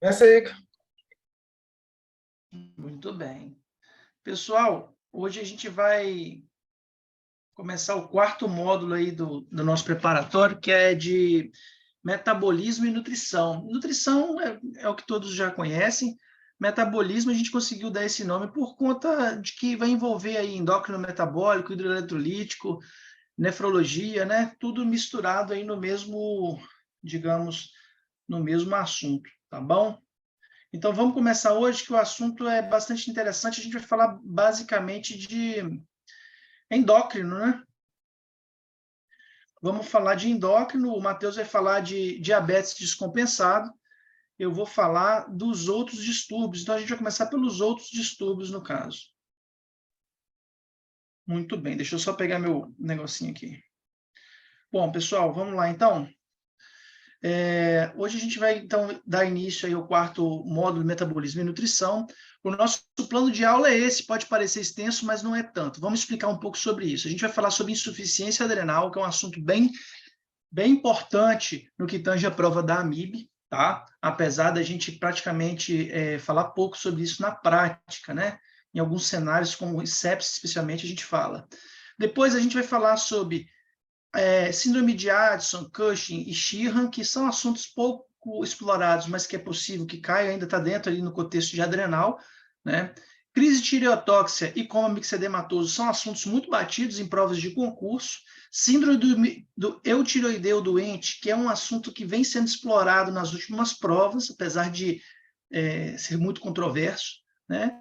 Começa aí. Muito bem. Pessoal, hoje a gente vai começar o quarto módulo aí do nosso preparatório, que é de metabolismo e nutrição. Nutrição é o que todos já conhecem. Metabolismo a gente conseguiu dar esse nome por conta de que vai envolver aí endócrino metabólico, hidroeletrolítico, nefrologia, né? Tudo misturado aí no mesmo, digamos, no mesmo assunto, tá bom? Então, vamos começar hoje, que o assunto é bastante interessante. A gente vai falar basicamente de endócrino, né? Vamos falar de endócrino, o Matheus vai falar de diabetes descompensado, eu vou falar dos outros distúrbios. Então, a gente vai começar pelos outros distúrbios, no caso. Muito bem, deixa eu só pegar meu negocinho aqui. Bom, pessoal, vamos lá, então. Hoje a gente vai, então, dar início aí ao quarto módulo de metabolismo e nutrição. O nosso plano de aula é esse, pode parecer extenso, mas não é tanto. Vamos explicar um pouco sobre isso. A gente vai falar sobre insuficiência adrenal, que é um assunto bem importante no que tange a prova da AMIB, tá? Apesar da gente praticamente falar pouco sobre isso na prática, né? Em alguns cenários, como sepsis, especialmente, a gente fala. Depois a gente vai falar sobre síndrome de Addison, Cushing e Sheehan, que são assuntos pouco explorados, mas que é possível que caia, ainda está dentro ali no contexto de adrenal, né? Crise de tireotóxia e coma mixedematoso são assuntos muito batidos em provas de concurso. Síndrome do eutiroideu doente, que é um assunto que vem sendo explorado nas últimas provas, apesar de ser muito controverso, né?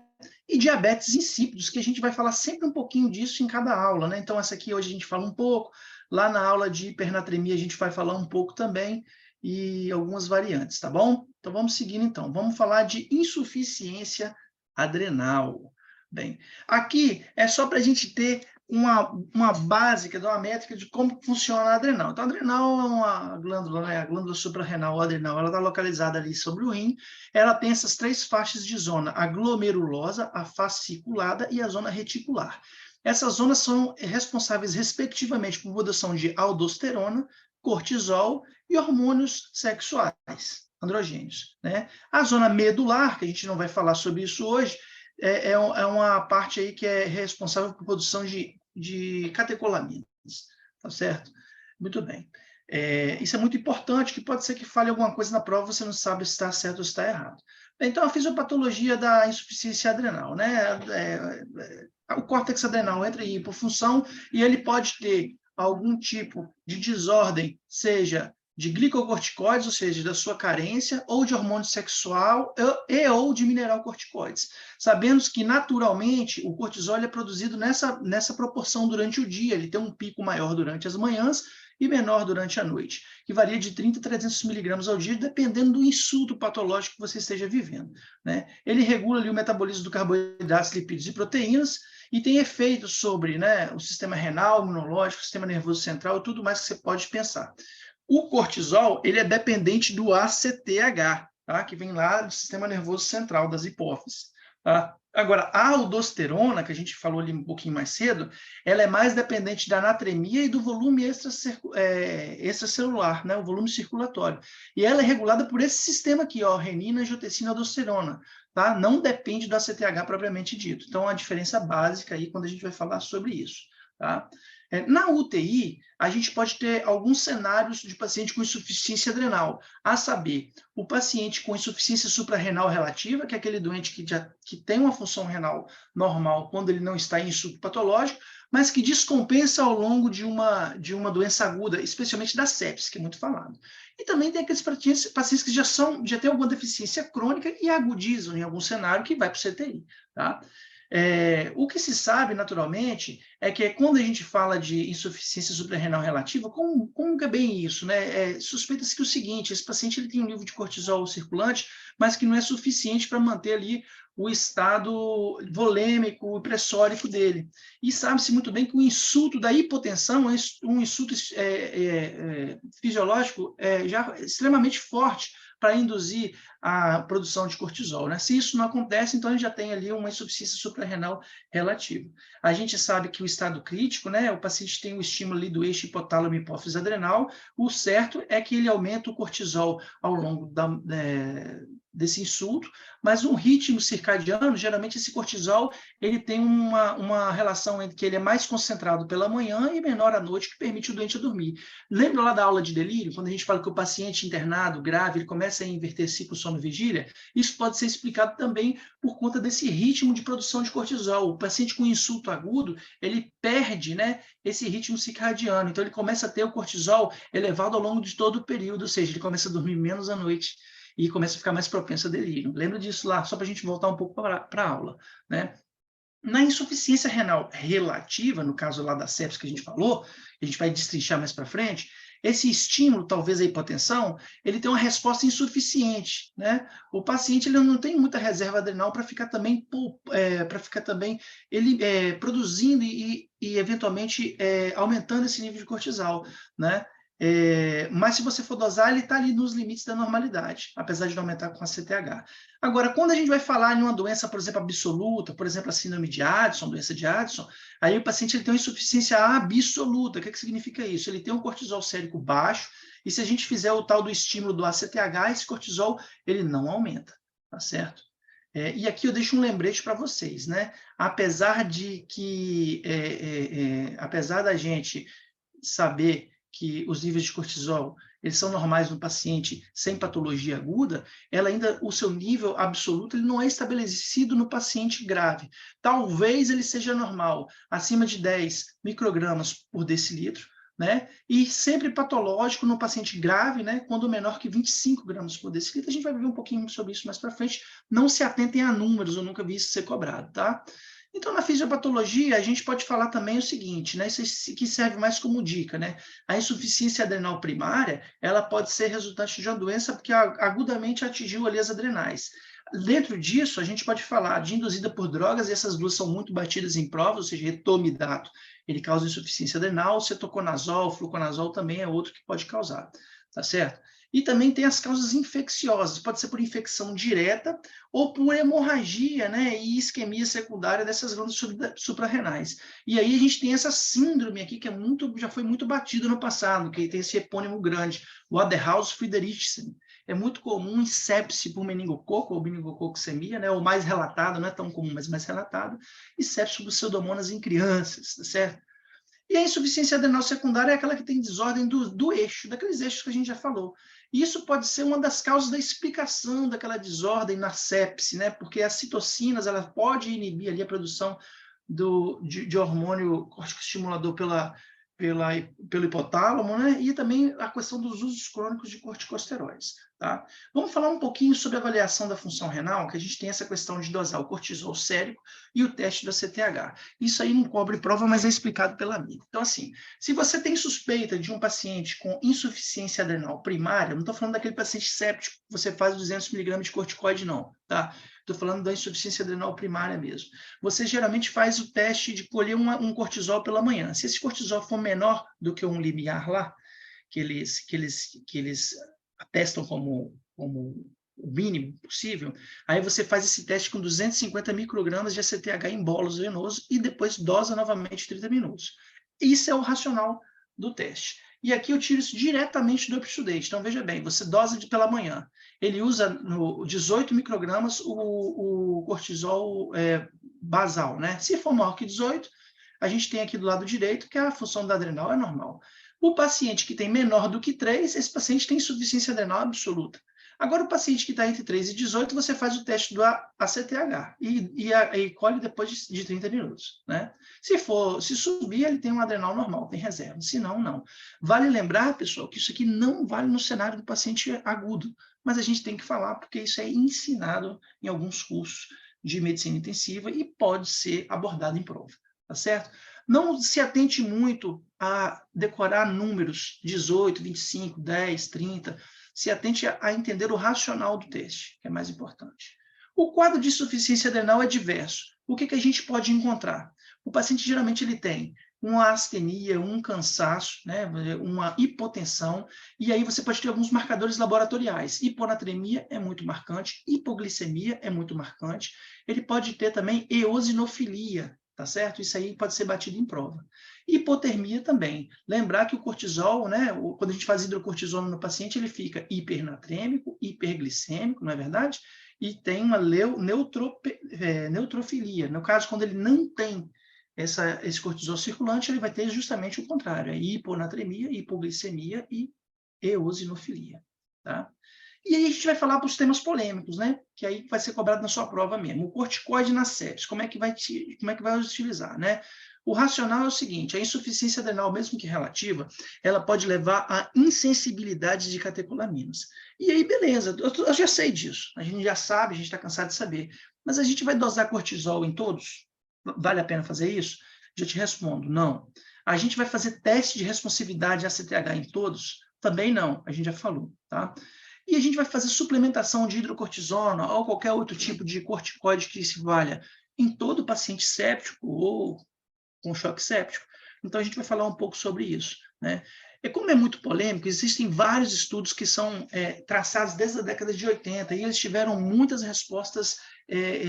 E diabetes insípidos, que a gente vai falar sempre um pouquinho disso em cada aula, né? Então, essa aqui hoje a gente fala um pouco, lá na aula de hipernatremia a gente vai falar um pouco também, e algumas variantes, tá bom? Então, vamos seguindo, então. Vamos falar de insuficiência adrenal. Bem, aqui é só para a gente ter uma básica, uma métrica de como funciona a adrenal. Então, a adrenal é uma glândula, né? A glândula suprarrenal ou adrenal, ela está localizada ali sobre o rim. Ela tem essas três faixas de zona: a glomerulosa, a fasciculada e a zona reticular. Essas zonas são responsáveis, respectivamente, por produção de aldosterona, cortisol e hormônios sexuais, androgênios, né? A zona medular, que a gente não vai falar sobre isso hoje, é uma parte aí que é responsável por produção de catecolaminas, tá certo? Muito bem. Isso é muito importante, que pode ser que fale alguma coisa na prova, você não sabe se está certo ou se está errado. Então, a fisiopatologia da insuficiência adrenal, né? O córtex adrenal entra em hipofunção e ele pode ter algum tipo de desordem, seja de glicocorticoides, ou seja, da sua carência, ou de hormônio sexual ou de mineralocorticoides. Sabemos que, naturalmente, o cortisol é produzido nessa proporção durante o dia, ele tem um pico maior durante as manhãs e menor durante a noite, que varia de 30 a 300 miligramas ao dia, dependendo do insulto patológico que você esteja vivendo, né? Ele regula ali o metabolismo do carboidratos, lipídios e proteínas, e tem efeitos sobre, né, o sistema renal, imunológico, sistema nervoso central e tudo mais que você pode pensar. O cortisol, ele é dependente do ACTH, tá? Que vem lá do sistema nervoso central, das hipófises. Tá? Agora, a aldosterona, que a gente falou ali um pouquinho mais cedo, ela é mais dependente da anatremia e do volume extracelular, né? O volume circulatório. E ela é regulada por esse sistema aqui, ó, renina, angiotensina, aldosterona. Tá? Não depende do ACTH propriamente dito. Então, a diferença básica aí quando a gente vai falar sobre isso. Tá? Na UTI, a gente pode ter alguns cenários de paciente com insuficiência adrenal, a saber, o paciente com insuficiência suprarrenal relativa, que é aquele doente que tem uma função renal normal quando ele não está em insulto patológico, mas que descompensa ao longo de uma doença aguda, especialmente da sepsis, que é muito falado. E também tem aqueles pacientes que já têm alguma deficiência crônica e agudizam em algum cenário que vai para o CTI. Tá? O que se sabe, naturalmente, é que quando a gente fala de insuficiência suprarrenal relativa, como que é bem isso? Né? Suspeita-se que o seguinte: esse paciente ele tem um nível de cortisol circulante, mas que não é suficiente para manter ali o estado volêmico e pressórico dele. E sabe-se muito bem que o insulto da hipotensão é um insulto fisiológico já extremamente forte para induzir a produção de cortisol, né? Se isso não acontece, então a gente já tem ali uma insuficiência suprarrenal relativa. A gente sabe que o estado crítico, né, o paciente tem um estímulo ali do eixo hipotálamo e hipófise adrenal, o certo é que ele aumenta o cortisol ao longo desse insulto, mas um ritmo circadiano, geralmente esse cortisol, ele tem uma relação entre que ele é mais concentrado pela manhã e menor à noite, que permite o doente dormir. Lembra lá da aula de delírio, quando a gente fala que o paciente internado, grave, ele começa a inverter ciclo sono-vigília? Isso pode ser explicado também por conta desse ritmo de produção de cortisol. O paciente com insulto agudo, ele perde, né, esse ritmo circadiano, então ele começa a ter o cortisol elevado ao longo de todo o período, ou seja, ele começa a dormir menos à noite e começa a ficar mais propenso a delírio. Lembra disso lá, só para a gente voltar um pouco para a aula, né? Na insuficiência renal relativa, no caso lá da sepsis que a gente falou, a gente vai destrinchar mais para frente, esse estímulo, talvez a hipotensão, ele tem uma resposta insuficiente, né? O paciente ele não tem muita reserva adrenal para ficar também, ele produzindo e eventualmente aumentando esse nível de cortisol, né? Mas se você for dosar, ele está ali nos limites da normalidade, apesar de não aumentar com a CTH. Agora, quando a gente vai falar em uma doença, por exemplo, absoluta, por exemplo, a síndrome de Addison, doença de Addison, aí o paciente ele tem uma insuficiência absoluta. O que significa isso? Ele tem um cortisol sérico baixo, e se a gente fizer o tal do estímulo do ACTH, esse cortisol ele não aumenta, tá certo? E aqui eu deixo um lembrete para vocês, né? Apesar da gente saber que os níveis de cortisol eles são normais no paciente sem patologia aguda, o seu nível absoluto ele não é estabelecido no paciente grave. Talvez ele seja normal, acima de 10 microgramas por decilitro, né? E sempre patológico no paciente grave, né? Quando menor que 25 gramas por decilitro. A gente vai ver um pouquinho sobre isso mais para frente. Não se atentem a números, eu nunca vi isso ser cobrado, tá? Então, na fisiopatologia, a gente pode falar também o seguinte, né? Isso que serve mais como dica, né? A insuficiência adrenal primária, ela pode ser resultante de uma doença que agudamente atingiu ali as adrenais. Dentro disso, a gente pode falar de induzida por drogas, e essas duas são muito batidas em provas, ou seja, etomidato, ele causa insuficiência adrenal, cetoconazol, fluconazol também é outro que pode causar, tá certo? E também tem as causas infecciosas, pode ser por infecção direta ou por hemorragia, né, e isquemia secundária dessas glândulas suprarrenais. E aí a gente tem essa síndrome aqui que já foi muito batido no passado, que tem esse epônimo grande, o Waterhouse-Friderichsen. É muito comum em sepse por meningococo ou meningococcemia, né, o mais relatado, não é tão comum, mas mais relatado, e sepse por pseudomonas em crianças, tá certo? E a insuficiência adrenal secundária é aquela que tem desordem do eixo, daqueles eixos que a gente já falou. E isso pode ser uma das causas da explicação daquela desordem na sepse, né? Porque as citocinas, ela pode inibir ali a produção de hormônio corticoestimulador pelo hipotálamo, né? E também a questão dos usos crônicos de corticosteroides, tá? Vamos falar um pouquinho sobre a avaliação da função renal, que a gente tem essa questão de dosar o cortisol sérico e o teste da CTH. Isso aí não cobre prova, mas é explicado pela mídia. Então, assim, se você tem suspeita de um paciente com insuficiência adrenal primária, não estou falando daquele paciente séptico que você faz 200 mg de corticoide, não, tá? Estou falando da insuficiência adrenal primária mesmo. Você geralmente faz o teste de colher um cortisol pela manhã. Se esse cortisol for menor do que um limiar lá, que eles atestam como o mínimo possível, aí você faz esse teste com 250 microgramas de ACTH em bolos venoso e depois dosa novamente 30 minutos. Isso é o racional do teste. E aqui eu tiro isso diretamente do UpToDate. Então, veja bem, você dosa pela manhã. Ele usa no 18 microgramas o cortisol basal, né? Se for maior que 18, a gente tem aqui do lado direito que a função da adrenal é normal. O paciente que tem menor do que 3, esse paciente tem insuficiência adrenal absoluta. Agora, o paciente que está entre 3 e 18, você faz o teste do ACTH e colhe depois de 30 minutos, né? Se subir, ele tem um adrenal normal, tem reserva. Se não, não. Vale lembrar, pessoal, que isso aqui não vale no cenário do paciente agudo, mas a gente tem que falar porque isso é ensinado em alguns cursos de medicina intensiva e pode ser abordado em prova, tá certo? Não se atente muito a decorar números 18, 25, 10, 30. Se atente a entender o racional do teste, que é mais importante. O quadro de insuficiência adrenal é diverso. O que a gente pode encontrar? O paciente geralmente ele tem uma astenia, um cansaço, né, uma hipotensão, e aí você pode ter alguns marcadores laboratoriais. Hiponatremia é muito marcante, hipoglicemia é muito marcante. Ele pode ter também eosinofilia, tá certo? Isso aí pode ser batido em prova. Hipotermia também. Lembrar que o cortisol, né, quando a gente faz hidrocortisona no paciente, ele fica hipernatrêmico, hiperglicêmico, não é verdade? E tem uma neutrofilia. No caso, quando ele não tem esse cortisol circulante, ele vai ter justamente o contrário, a hiponatremia, hipoglicemia e eosinofilia, tá? E aí a gente vai falar para os temas polêmicos, né? Que aí vai ser cobrado na sua prova mesmo. O corticoide na sepsis, como é que vai utilizar, né? O racional é o seguinte: a insuficiência adrenal, mesmo que relativa, ela pode levar à insensibilidade de catecolaminas. E aí, beleza, eu já sei disso, a gente já sabe, a gente está cansado de saber. Mas a gente vai dosar cortisol em todos? Vale a pena fazer isso? Já te respondo, não. A gente vai fazer teste de responsividade ACTH em todos? Também não, a gente já falou, tá? E a gente vai fazer suplementação de hidrocortisona ou qualquer outro tipo de corticoide que se valha em todo paciente séptico ou com choque séptico. Então, a gente vai falar um pouco sobre isso, né? E como é muito polêmico, existem vários estudos que são traçados desde a década de 80 e eles tiveram muitas respostas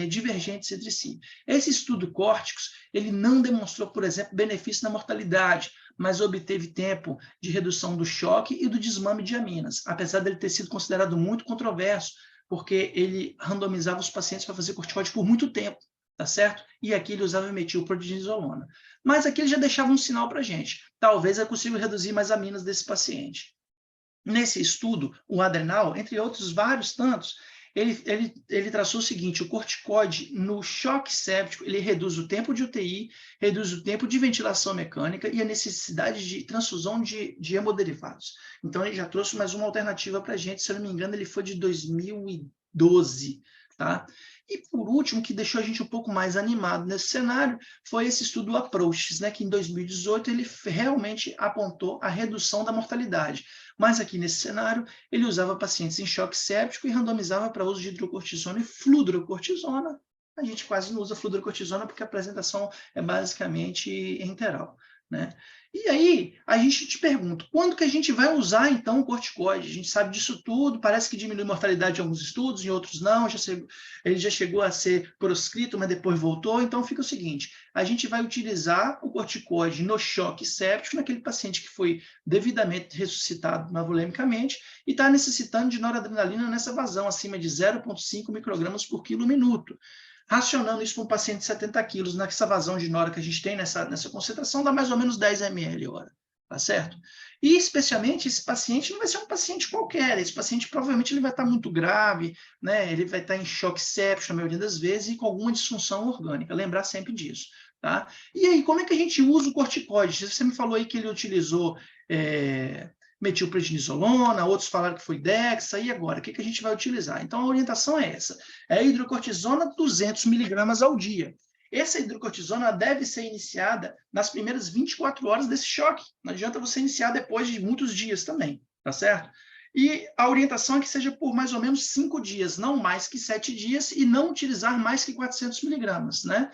divergentes entre si. Esse estudo Córticos, ele não demonstrou, por exemplo, benefício na mortalidade, mas obteve tempo de redução do choque e do desmame de aminas, apesar dele ter sido considerado muito controverso, porque ele randomizava os pacientes para fazer corticoide por muito tempo, tá certo? E aqui ele usava metilprednisolona. Mas aqui ele já deixava um sinal para a gente. Talvez eu consiga reduzir mais aminas desse paciente. Nesse estudo, o adrenal, entre outros vários tantos, ele traçou o seguinte: o corticoide no choque séptico, ele reduz o tempo de UTI, reduz o tempo de ventilação mecânica e a necessidade de transfusão de hemoderivados. Então, ele já trouxe mais uma alternativa para a gente, se eu não me engano, ele foi de 2012, tá? E, por último, que deixou a gente um pouco mais animado nesse cenário, foi esse estudo Approaches, né, que em 2018 ele realmente apontou a redução da mortalidade. Mas aqui nesse cenário, ele usava pacientes em choque séptico e randomizava para uso de hidrocortisona e fludrocortisona. A gente quase não usa fludrocortisona porque a apresentação é basicamente enteral, né? E aí, a gente te pergunta, quando que a gente vai usar, então, o corticoide? A gente sabe disso tudo, parece que diminui a mortalidade em alguns estudos, em outros não, ele já chegou a ser proscrito, mas depois voltou, então fica o seguinte: a gente vai utilizar o corticoide no choque séptico, naquele paciente que foi devidamente ressuscitado mavolemicamente e está necessitando de noradrenalina nessa vazão, acima de 0,5 microgramas por quilo minuto. Racionando isso para um paciente de 70 quilos, nessa vazão de nora que a gente tem nessa concentração, dá mais ou menos 10 ml hora, tá certo? E, especialmente, esse paciente não vai ser um paciente qualquer, esse paciente provavelmente ele vai estar muito grave, né? Ele vai estar em choque séptico, na maioria das vezes, e com alguma disfunção orgânica, lembrar sempre disso, tá? E aí, como é que a gente usa o corticoide? Você me falou aí que ele utilizou metilprednisolona, outros falaram que foi Dexa, e agora? O que a gente vai utilizar? Então, a orientação é essa: é a hidrocortisona 200 miligramas ao dia. Essa hidrocortisona deve ser iniciada nas primeiras 24 horas desse choque. Não adianta você iniciar depois de muitos dias também, tá certo? E a orientação é que seja por mais ou menos 5 dias, não mais que 7 dias, e não utilizar mais que 400 miligramas, né?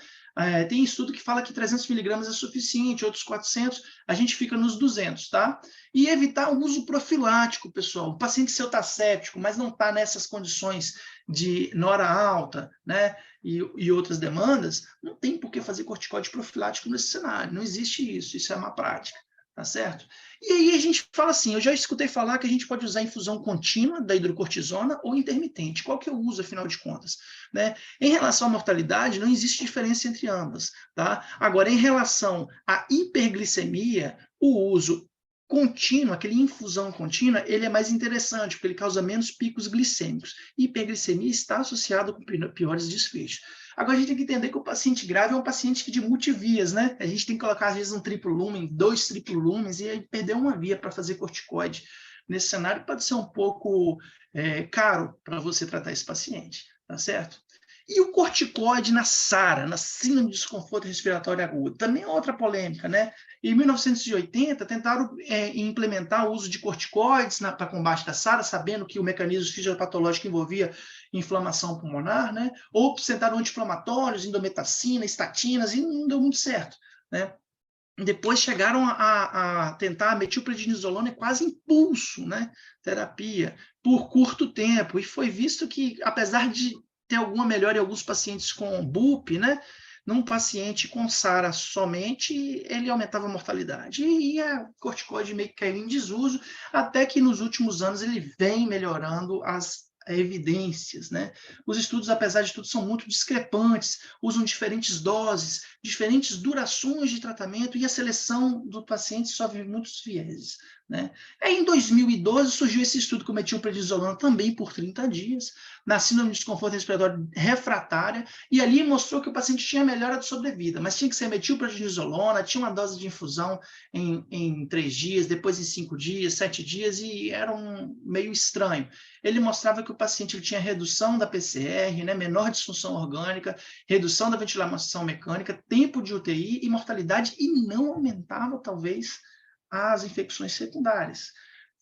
Tem estudo que fala que 300 miligramas é suficiente, outros 400, a gente fica nos 200, tá? E evitar o uso profilático, pessoal. O paciente seu está séptico, mas não está nessas condições de nora alta, né? E outras demandas, não tem por que fazer corticoide profilático nesse cenário, não existe isso, isso é uma prática, tá certo? E aí a gente fala assim, eu já escutei falar que a gente pode usar infusão contínua da hidrocortisona ou intermitente. Qual que eu uso, afinal de contas? Né? Em relação à mortalidade, não existe diferença entre ambas, tá? Agora, em relação à hiperglicemia, o uso contínuo, aquele infusão contínua, ele é mais interessante, porque ele causa menos picos glicêmicos. Hiperglicemia está associado com piores desfechos. Agora, a gente tem que entender que o paciente grave é um paciente de multivias, né? A gente tem que colocar, às vezes, um triplo lumen, 2 triplo lumens, e aí perder uma via para fazer corticoide. Nesse cenário, pode ser um pouco caro para você tratar esse paciente, tá certo? E o corticoide na SARA, na síndrome de desconforto respiratório agudo, também é outra polêmica, né? Em 1980, tentaram implementar o uso de corticoides para combate da SARA, sabendo que o mecanismo fisiopatológico envolvia inflamação pulmonar, né? Ou tentaram anti-inflamatórios, indometacina, estatinas, e não deu muito certo, né? Depois chegaram a tentar a metilprednisolona quase impulso, né? Terapia, por curto tempo, e foi visto que, apesar de ter alguma melhora em alguns pacientes com BUP, né? num paciente com SARA somente, ele aumentava a mortalidade. E a corticoide meio que caiu em desuso, até que nos últimos anos ele vem melhorando as evidências, né? Os estudos, apesar de tudo, são muito discrepantes, usam diferentes doses, diferentes durações de tratamento, e a seleção do paciente sofre muitos vieses, né? Aí, em 2012, surgiu esse estudo com metilprednisolona também por 30 dias, na síndrome de desconforto respiratório refratária, e ali mostrou que o paciente tinha melhora de sobrevida, mas tinha que ser metilprednisolona, tinha uma dose de infusão em 3 dias, depois em 5 dias, 7 dias, e era meio estranho. Ele mostrava que o paciente ele tinha redução da PCR, né, menor disfunção orgânica, redução da ventilação mecânica, tempo de UTI e mortalidade, e não aumentava, talvez, as infecções secundárias.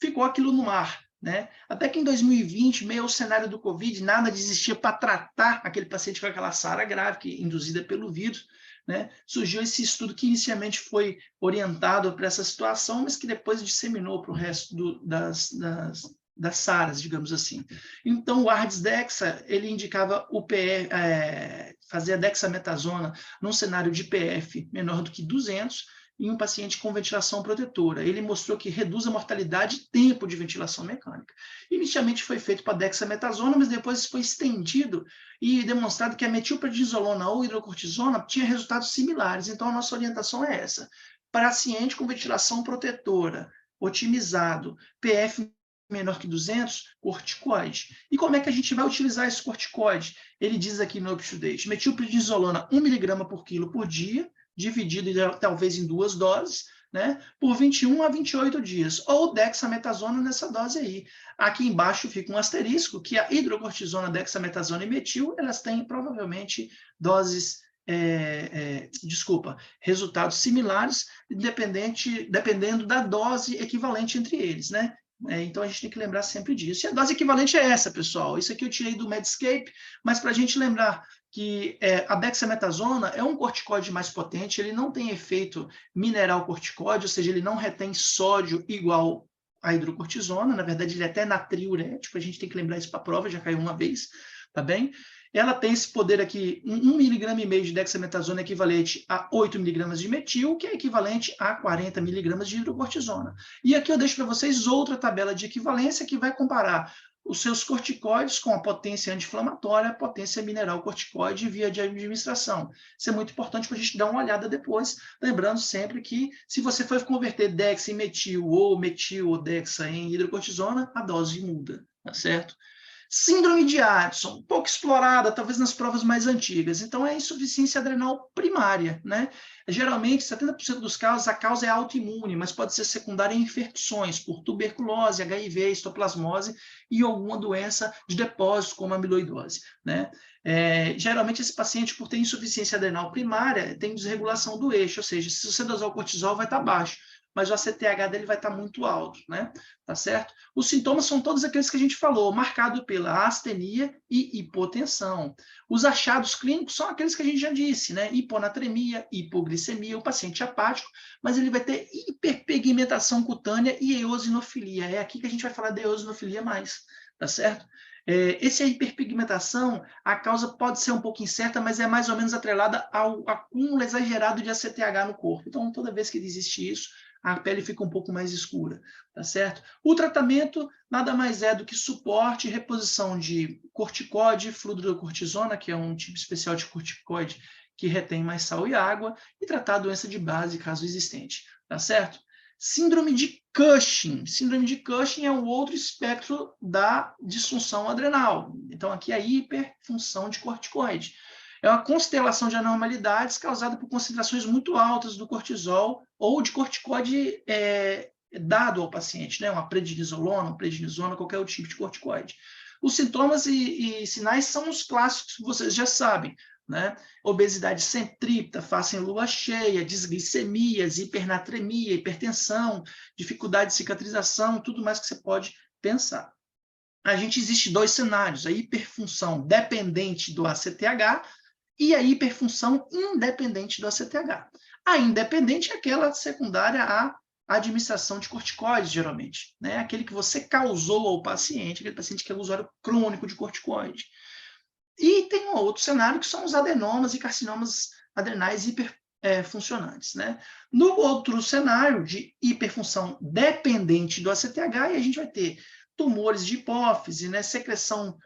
Ficou aquilo no ar, né? Até que em 2020, meio ao cenário do Covid, nada existia para tratar aquele paciente com aquela SARA grave, que, induzida pelo vírus, né? Surgiu esse estudo que inicialmente foi orientado para essa situação, mas que depois disseminou para o resto das SARAs, digamos assim. Então, o ARDS-Dexa, ele indicava o PF, fazer a dexametasona num cenário de PF menor do que 200, em um paciente com ventilação protetora. Ele mostrou que reduz a mortalidade e tempo de ventilação mecânica. Inicialmente foi feito para dexametasona, mas depois foi estendido e demonstrado que a metilprednisolona ou hidrocortisona tinha resultados similares. Então, a nossa orientação é essa. Paciente com ventilação protetora, otimizado, PF menor que 200, corticoide. E como é que a gente vai utilizar esse corticoide? Ele diz aqui no UpToDate, metilprednisolona 1 mg por quilo por dia, dividido talvez em 2 doses, né, por 21 a 28 dias, ou dexametasona nessa dose aí. Aqui embaixo fica um asterisco, que a hidrocortisona, dexametasona e metil, elas têm provavelmente doses, resultados similares, dependendo da dose equivalente entre eles, né? Então, a gente tem que lembrar sempre disso. E a dose equivalente é essa, pessoal. Isso aqui eu tirei do Medscape, mas para a gente lembrar que a dexametasona é um corticoide mais potente, ele não tem efeito mineral corticoide, ou seja, ele não retém sódio igual a hidrocortisona, na verdade ele é até natriurético, a gente tem que lembrar isso para a prova, já caiu uma vez, tá bem? Ela tem esse poder aqui, 1,5 mg de dexametasona é equivalente a 8 mg de metil, que é equivalente a 40 mg de hidrocortisona. E aqui eu deixo para vocês outra tabela de equivalência que vai comparar os seus corticoides com a potência anti-inflamatória, a potência mineral corticoide via de administração. Isso é muito importante para a gente dar uma olhada depois, lembrando sempre que se você for converter dexa em metil ou dexa em hidrocortisona, a dose muda, tá certo? Síndrome de Addison, pouco explorada, talvez nas provas mais antigas. Então, é insuficiência adrenal primária, né? Geralmente, 70% dos casos, a causa é autoimune, mas pode ser secundária em infecções, por tuberculose, HIV, histoplasmose e alguma doença de depósito, como a amiloidose, né? Geralmente, esse paciente, por ter insuficiência adrenal primária, tem desregulação do eixo, ou seja, se você dosar o cortisol, vai estar baixo, mas o ACTH dele vai estar muito alto, né? Tá certo? Os sintomas são todos aqueles que a gente falou, marcado pela astenia e hipotensão. Os achados clínicos são aqueles que a gente já disse, né? Hiponatremia, hipoglicemia, o paciente apático, mas ele vai ter hiperpigmentação cutânea e eosinofilia. É aqui que a gente vai falar de eosinofilia mais, tá certo? Essa hiperpigmentação, a causa pode ser um pouco incerta, mas é mais ou menos atrelada ao acúmulo exagerado de ACTH no corpo. Então, toda vez que existe isso, a pele fica um pouco mais escura, tá certo? O tratamento nada mais é do que suporte e reposição de corticoide, fludrocortisona, que é um tipo especial de corticoide que retém mais sal e água, e tratar a doença de base, caso existente, tá certo? Síndrome de Cushing. Síndrome de Cushing é um outro espectro da disfunção adrenal. Então, aqui é a hiperfunção de corticoide. É uma constelação de anormalidades causada por concentrações muito altas do cortisol ou de corticoide dado ao paciente, né? Uma prednisolona, uma prednisona, qualquer outro tipo de corticoide. Os sintomas e sinais são os clássicos que vocês já sabem, né? Obesidade centrípeta, face em lua cheia, desglicemias, hipernatremia, hipertensão, dificuldade de cicatrização, tudo mais que você pode pensar. A gente existe 2 cenários, a hiperfunção dependente do ACTH e a hiperfunção independente do ACTH. A independente é aquela secundária à administração de corticoides, geralmente, né? Aquele que você causou ao paciente, aquele paciente que é usuário crônico de corticoide. E tem um outro cenário que são os adenomas e carcinomas adrenais hiperfuncionantes, né? No outro cenário de hiperfunção dependente do ACTH, a gente vai ter tumores de hipófise, né? Secreção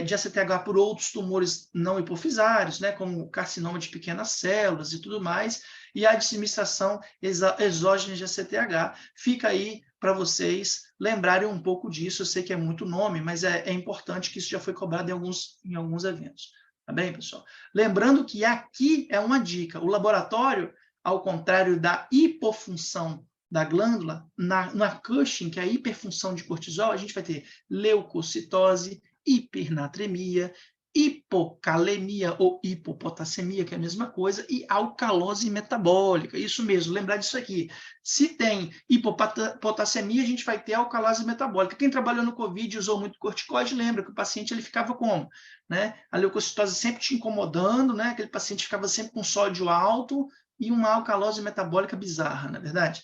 de ACTH por outros tumores não hipofisários, né? Como carcinoma de pequenas células e tudo mais, e a administração exógena de ACTH. Fica aí para vocês lembrarem um pouco disso. Eu sei que é muito nome, mas é importante que isso já foi cobrado em alguns eventos. Tá bem, pessoal? Lembrando que aqui é uma dica. O laboratório, ao contrário da hipofunção da glândula, na Cushing, que é a hiperfunção de cortisol, a gente vai ter leucocitose, hipernatremia, hipocalemia ou hipopotassemia, que é a mesma coisa, e alcalose metabólica. Isso mesmo, lembrar disso aqui. Se tem hipopotassemia, a gente vai ter alcalose metabólica. Quem trabalhou no COVID e usou muito corticoide, lembra que o paciente ele ficava como? Né? A leucocitose sempre te incomodando, né? Aquele paciente ficava sempre com sódio alto e uma alcalose metabólica bizarra, não é verdade?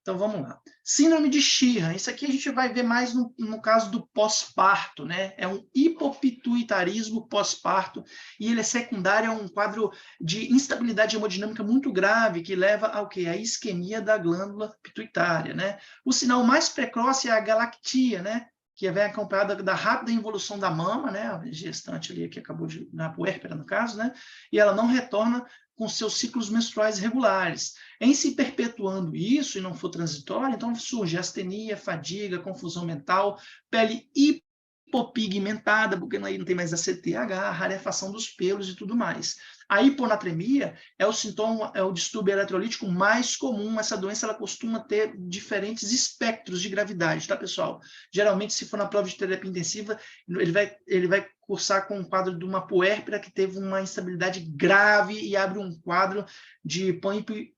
Então, vamos lá. Síndrome de Sheehan. Isso aqui a gente vai ver mais no caso do pós-parto, né? É um hipopituitarismo pós-parto e ele é secundário a um quadro de instabilidade hemodinâmica muito grave que leva ao quê? A isquemia da glândula pituitária, né? O sinal mais precoce é a galactia, né? Que vem acompanhada da rápida involução da mama, né? A gestante ali que acabou de... na puérpera, no caso, né? E ela não retorna com seus ciclos menstruais regulares. Em se perpetuando isso e não for transitório, então surge astenia, fadiga, confusão mental, pele hipopigmentada, porque aí não tem mais ACTH, rarefação dos pelos e tudo mais. A hiponatremia é o sintoma, é o distúrbio eletrolítico mais comum. Essa doença ela costuma ter diferentes espectros de gravidade, tá, pessoal? Geralmente, se for na prova de terapia intensiva, ele vai cursar com um quadro de uma puérpera que teve uma instabilidade grave e abre um quadro de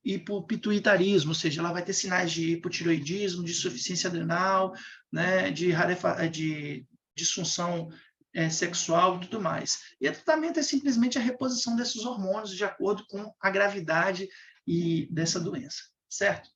hipopituitarismo, ou seja, ela vai ter sinais de hipotireoidismo, de insuficiência adrenal, né, de disfunção sexual e tudo mais. E o tratamento é simplesmente a reposição desses hormônios de acordo com a gravidade dessa doença, certo?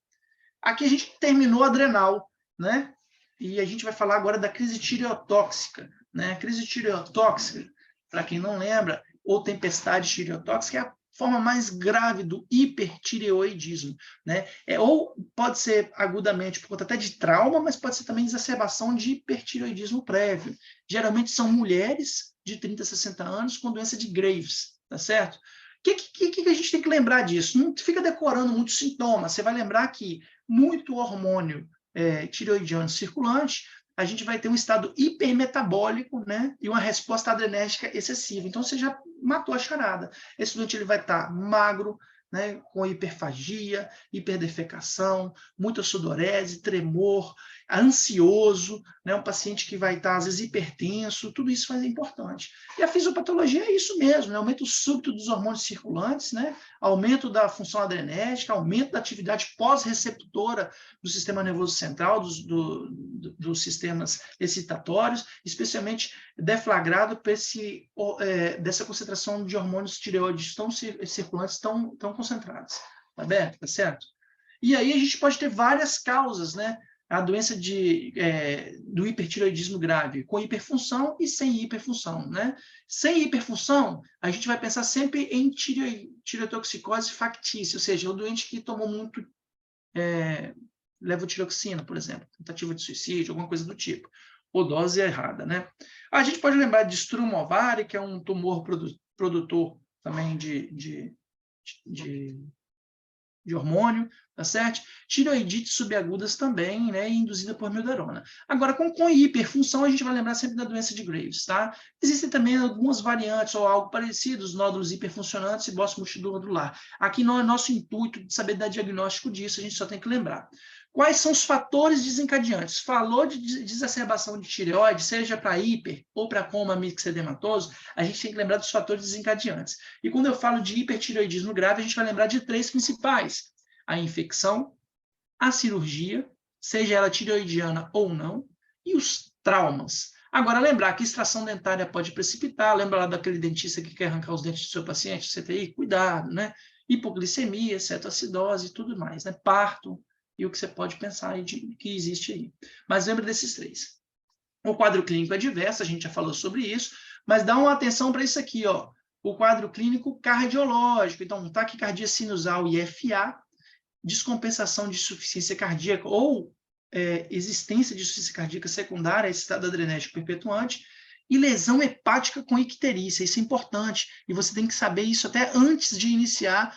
Aqui a gente terminou a adrenal, né? E a gente vai falar agora da crise tireotóxica, né? A crise tireotóxica, para quem não lembra, ou tempestade tireotóxica, é a forma mais grave do hipertireoidismo, né? Ou pode ser agudamente por conta até de trauma, mas pode ser também exacerbação de hipertireoidismo prévio. Geralmente são mulheres de 30 a 60 anos com doença de Graves, tá certo? O que a gente tem que lembrar disso? Não fica decorando muitos sintomas. Você vai lembrar que muito hormônio tireoidiano circulante, a gente vai ter um estado hipermetabólico, né? E uma resposta adrenérgica excessiva. Então, você já matou a charada. Esse doente ele vai estar magro, né? Com hiperfagia, hiperdefecação, muita sudorese, tremor, ansioso, né? Um paciente que vai estar, às vezes, hipertenso, tudo isso é importante. E a fisiopatologia é isso mesmo, né? Aumento súbito dos hormônios circulantes, né? Aumento da função adrenérgica, aumento da atividade pós-receptora do sistema nervoso central, dos sistemas excitatórios, especialmente deflagrado por dessa concentração de hormônios tireoides tão circulantes, tão concentrados. Tá bem? Tá certo? E aí a gente pode ter várias causas, né? A doença do hipertireoidismo grave, com hiperfunção e sem hiperfunção, né? Sem hiperfunção, a gente vai pensar sempre em tireotoxicose factícia, ou seja, o doente que tomou muito levotiroxina, por exemplo, tentativa de suicídio, alguma coisa do tipo, ou dose errada, né? A gente pode lembrar de estruma ovário, que é um tumor produtor também de hormônio, tá certo? Tireoidite subagudas também, né, induzida por milderona. Agora, com hiperfunção, a gente vai lembrar sempre da doença de Graves, tá? Existem também algumas variantes ou algo parecido, os nódulos hiperfuncionantes e bosco multinodular. Aqui não é nosso intuito de saber dar diagnóstico disso, a gente só tem que lembrar. Quais são os fatores desencadeantes? Falou de desacerbação de tireoide, seja para hiper ou para coma mixedematoso, a gente tem que lembrar dos fatores desencadeantes. E quando eu falo de hipertireoidismo grave, a gente vai lembrar de 3 principais: a infecção, a cirurgia, seja ela tireoidiana ou não, e os traumas. Agora, lembrar que extração dentária pode precipitar, lembra lá daquele dentista que quer arrancar os dentes do seu paciente, CTI? Cuidado, né? Hipoglicemia, cetoacidose e tudo mais, né? Parto, e o que você pode pensar aí que existe aí. Mas lembra desses 3. O quadro clínico é diverso, a gente já falou sobre isso, mas dá uma atenção para isso aqui, ó. o quadro clínico cardiológico, então taquicardia sinusal e FA, descompensação de insuficiência cardíaca ou existência de insuficiência cardíaca secundária, esse estado adrenérgico perpetuante, e lesão hepática com icterícia, isso é importante, e você tem que saber isso até antes de iniciar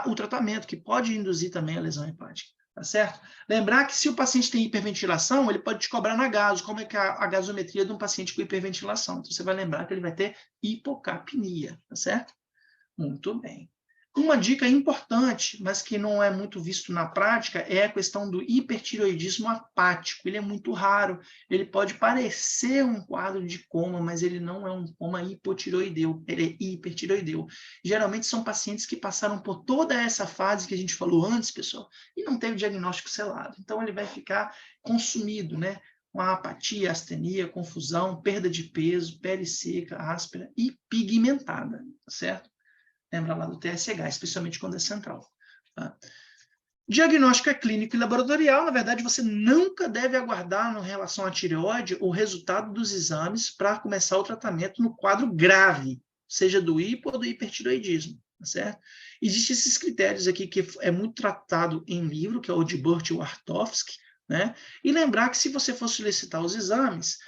o tratamento, que pode induzir também a lesão hepática, tá certo? Lembrar que se o paciente tem hiperventilação, ele pode te cobrar na gaso, como é que é a gasometria de um paciente com hiperventilação, então você vai lembrar que ele vai ter hipocapnia, tá certo? Muito bem. Uma dica importante, mas que não é muito visto na prática, é a questão do hipertireoidismo apático. Ele é muito raro, ele pode parecer um quadro de coma, mas ele não é um coma hipotireoideu, ele é hipertireoideu. Geralmente são pacientes que passaram por toda essa fase que a gente falou antes, pessoal, e não teve diagnóstico selado. Então ele vai ficar consumido, né? Com a apatia, astenia, confusão, perda de peso, pele seca, áspera e pigmentada, tá certo? Lembra lá do TSH, especialmente quando é central. Tá? Diagnóstico é clínico e laboratorial. Na verdade, você nunca deve aguardar, em relação à tireoide, o resultado dos exames para começar o tratamento no quadro grave, seja do hipo ou do hipertireoidismo. Tá certo? Existem esses critérios aqui que é muito tratado em livro, que é o de Burt e Wartofsky, né? E lembrar que se você for solicitar os exames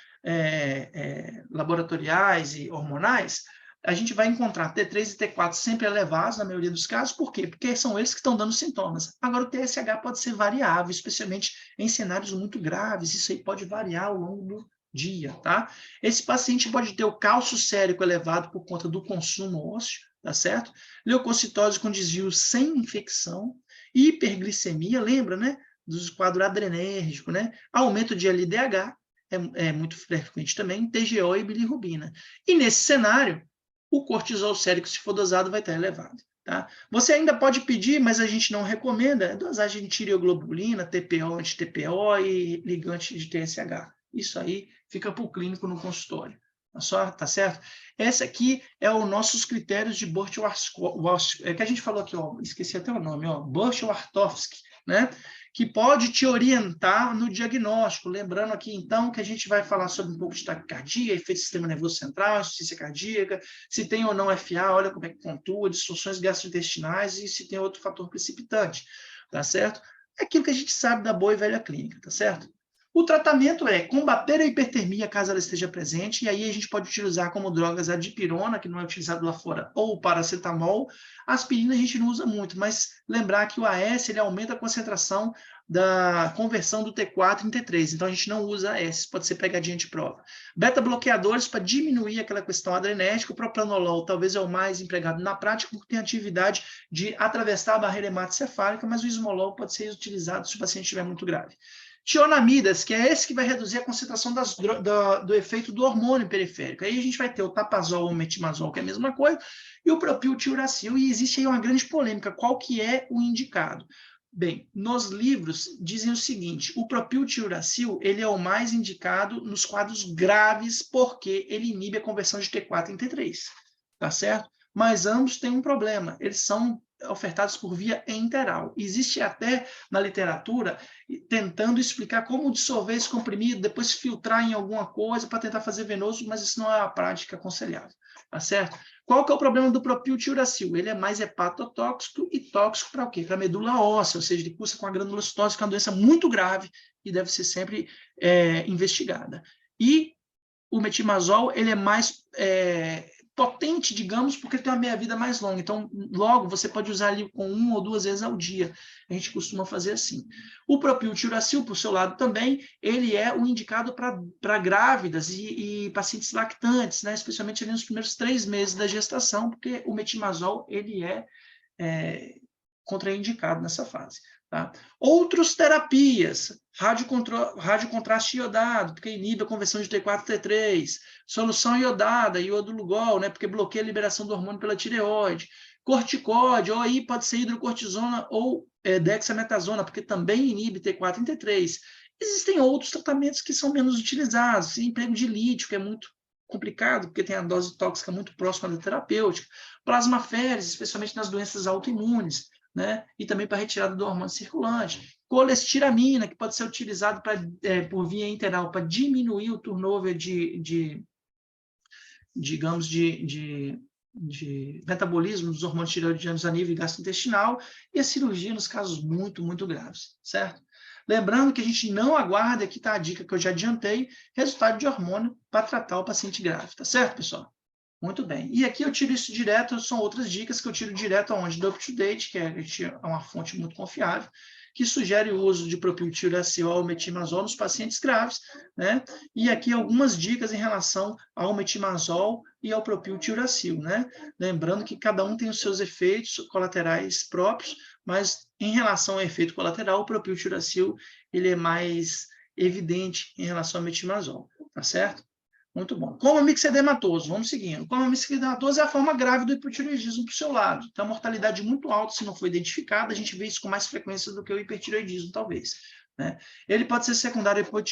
laboratoriais e hormonais, a gente vai encontrar T3 e T4 sempre elevados, na maioria dos casos. Por quê? Porque são eles que estão dando sintomas. Agora, o TSH pode ser variável, especialmente em cenários muito graves. Isso aí pode variar ao longo do dia, tá? Esse paciente pode ter o cálcio sérico elevado por conta do consumo ósseo, tá certo? Leucocitose com desvio sem infecção, hiperglicemia, lembra, né? Do quadro adrenérgico, né? Aumento de LDH, é muito frequente também, TGO e bilirrubina. E nesse cenário, o cortisol sérico, se for dosado, vai estar elevado. Tá? Você ainda pode pedir, mas a gente não recomenda, dosagem de tireoglobulina, TPO, anti-TPO e ligante de TSH. Isso aí fica para o clínico no consultório. Tá certo? Esse aqui é os nossos critérios de Burt-Wartofsky, que a gente falou aqui, ó, esqueci até o nome, ó, Burt-Wartofsky, né? Que pode te orientar no diagnóstico. Lembrando aqui, então, que a gente vai falar sobre um pouco de taquicardia, efeito do sistema nervoso central, insuficiência cardíaca, se tem ou não FA, olha como é que pontua, disfunções gastrointestinais e se tem outro fator precipitante, tá certo? É aquilo que a gente sabe da boa e velha clínica, tá certo? O tratamento é combater a hipertermia, caso ela esteja presente, e aí a gente pode utilizar como drogas a dipirona, que não é utilizado lá fora, ou o paracetamol. A aspirina a gente não usa muito, mas lembrar que o AS ele aumenta a concentração da conversão do T4 em T3, então a gente não usa AS, pode ser pegadinha de prova. Beta-bloqueadores para diminuir aquela questão adrenérgica, o propranolol talvez é o mais empregado na prática, porque tem atividade de atravessar a barreira hematocefálica, mas o ismolol pode ser utilizado se o paciente estiver muito grave. Tionamidas, que é esse que vai reduzir a concentração do efeito do hormônio periférico. Aí a gente vai ter o tapazol ou o metimazol, que é a mesma coisa, e o propiltiuracil, e existe aí uma grande polêmica, qual que é o indicado? Bem, nos livros dizem o seguinte, o propiltiuracil, ele é o mais indicado nos quadros graves, porque ele inibe a conversão de T4 em T3, tá certo? Mas ambos têm um problema, eles são ofertados por via enteral. Existe até na literatura tentando explicar como dissolver esse comprimido, depois filtrar em alguma coisa para tentar fazer venoso, mas isso não é a prática aconselhável, tá certo? Qual que é o problema do propiltiuracil? Ele é mais hepatotóxico e tóxico para o quê? Para a medula óssea, ou seja, ele cursa com a granulocitose, que é uma doença muito grave e deve ser sempre investigada. E o metimazol, ele é mais potente, digamos, porque ele tem uma meia-vida mais longa. Então, logo, você pode usar ele com 1 ou 2 vezes ao dia. A gente costuma fazer assim. O propiltiuracil, por seu lado também, ele é o indicado para grávidas e pacientes lactantes, né? Especialmente ali nos primeiros 3 meses da gestação, porque o metimazol, ele é contraindicado nessa fase. Tá? Outras terapias, radiocontraste iodado, porque inibe a conversão de T4 e T3, solução iodada, iodulugol, né, porque bloqueia a liberação do hormônio pela tireoide, corticóide, ou aí pode ser hidrocortisona ou dexametasona, porque também inibe T4 e T3. Existem outros tratamentos que são menos utilizados, emprego de lítio, que é muito complicado, porque tem a dose tóxica muito próxima da terapêutica, plasmaférese, especialmente nas doenças autoimunes, né? E também para retirada do hormônio circulante. Colestiramina, que pode ser utilizado por via enteral para diminuir o turnover digamos, de de metabolismo dos hormônios tireoidianos a nível gastrointestinal e a cirurgia nos casos muito, muito graves, certo? Lembrando que a gente não aguarda, aqui está a dica que eu já adiantei, resultado de hormônio para tratar o paciente grave, tá certo, pessoal? Muito bem. E aqui eu tiro isso direto, são outras dicas que eu tiro direto aonde? Do UpToDate, que é uma fonte muito confiável, que sugere o uso de propiltiuracil ou metimazol nos pacientes graves, né? E aqui algumas dicas em relação ao metimazol e ao propiltiuracil, né? Lembrando que cada um tem os seus efeitos colaterais próprios, mas em relação ao efeito colateral, o propiltiuracil ele é mais evidente em relação ao metimazol, tá certo? Muito bom. Coma mixedematoso, vamos seguindo. Coma mixedematoso é a forma grave do hipotireoidismo para o seu lado. Então, a mortalidade muito alta, se não for identificada, a gente vê isso com mais frequência do que o hipertireoidismo, talvez. Né? Ele pode ser secundário ao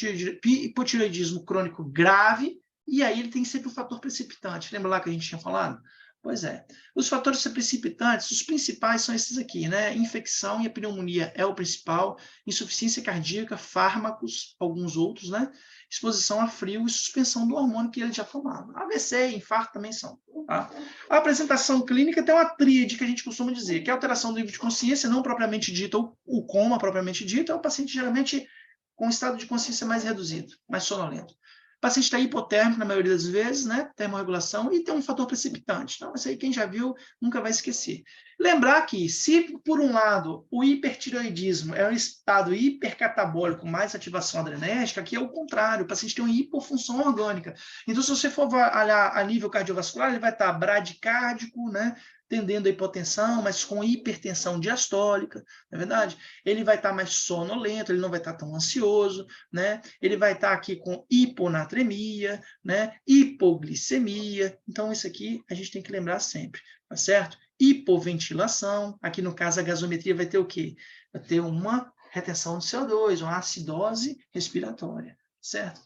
hipotireoidismo crônico grave, e aí ele tem sempre o fator precipitante. Lembra lá que a gente tinha falado? Pois é. Os fatores precipitantes, os principais são esses aqui, né? Infecção e a pneumonia é o principal, insuficiência cardíaca, fármacos, alguns outros, né? Exposição a frio e suspensão do hormônio que ele já tomava. AVC e infarto também são. Tá? A apresentação clínica tem uma tríade que a gente costuma dizer, que é alteração do nível de consciência, não propriamente dita, ou o coma propriamente dito, é o paciente geralmente com estado de consciência mais reduzido, mais sonolento. O paciente está hipotérmico na maioria das vezes, né? Termorregulação, e tem um fator precipitante. Então, isso aí quem já viu nunca vai esquecer. Lembrar que, se por um lado o hipertireoidismo é um estado hipercatabólico mais ativação adrenérgica, aqui é o contrário, o paciente tem uma hipofunção orgânica. Então, se você for olhar a nível cardiovascular, ele vai estar bradicárdico, né? Tendendo a hipotensão, mas com hipertensão diastólica, não é verdade? Ele vai estar mais sonolento, ele não vai estar tão ansioso, né? Ele vai estar aqui com hiponatremia, né? Hipoglicemia. Então, isso aqui a gente tem que lembrar sempre, tá certo? Hipoventilação, aqui no caso a gasometria vai ter o quê? Vai ter uma retenção de CO2, uma acidose respiratória, certo?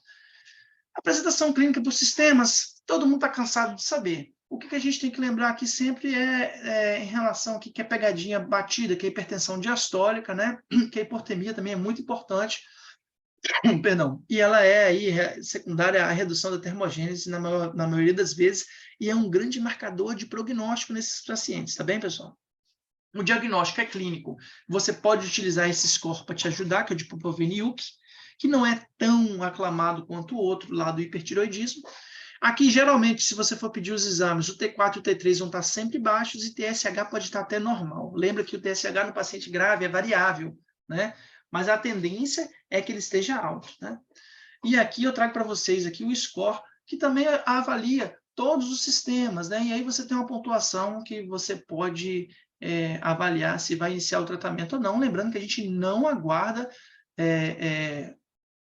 Apresentação clínica dos sistemas, todo mundo está cansado de saber. O que a gente tem que lembrar aqui sempre em relação ao que é pegadinha batida, que é hipertensão diastólica, né? Que a hipotemia também é muito importante, perdão, e ela é aí secundária à redução da termogênese na maioria das vezes, e é um grande marcador de prognóstico nesses pacientes, tá bem, pessoal? O diagnóstico é clínico. Você pode utilizar esse score para te ajudar, que é o de Popoveniuk, que não é tão aclamado quanto o outro lá do hipertiroidismo. Aqui, geralmente, se você for pedir os exames, o T4 e o T3 vão estar sempre baixos e TSH pode estar até normal. Lembra que o TSH no paciente grave é variável, né? Mas a tendência é que ele esteja alto, né? E aqui eu trago para vocês aqui o score, que também avalia todos os sistemas, né? E aí você tem uma pontuação que você pode avaliar se vai iniciar o tratamento ou não. Lembrando que a gente não aguarda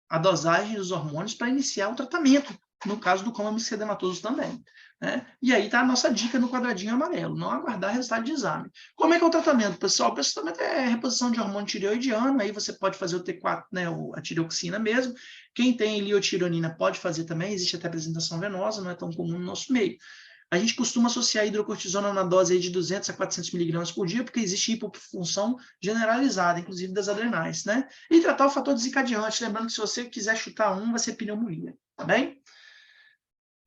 a dosagem dos hormônios para iniciar o tratamento, no caso do coma mixedematoso também. Né? E aí está a nossa dica no quadradinho amarelo, não aguardar resultado de exame. Como é que é o tratamento, pessoal? O tratamento é reposição de hormônio tireoidiano, aí você pode fazer o T4, né, a tireoxina mesmo. Quem tem liotironina pode fazer também, existe até apresentação venosa, não é tão comum no nosso meio. A gente costuma associar a hidrocortisona na dose aí de 200 a 400 miligramas por dia, porque existe hipofunção generalizada, inclusive das adrenais, né? E tratar o fator desencadeante, lembrando que se você quiser chutar um, vai ser pneumonia, tá bem?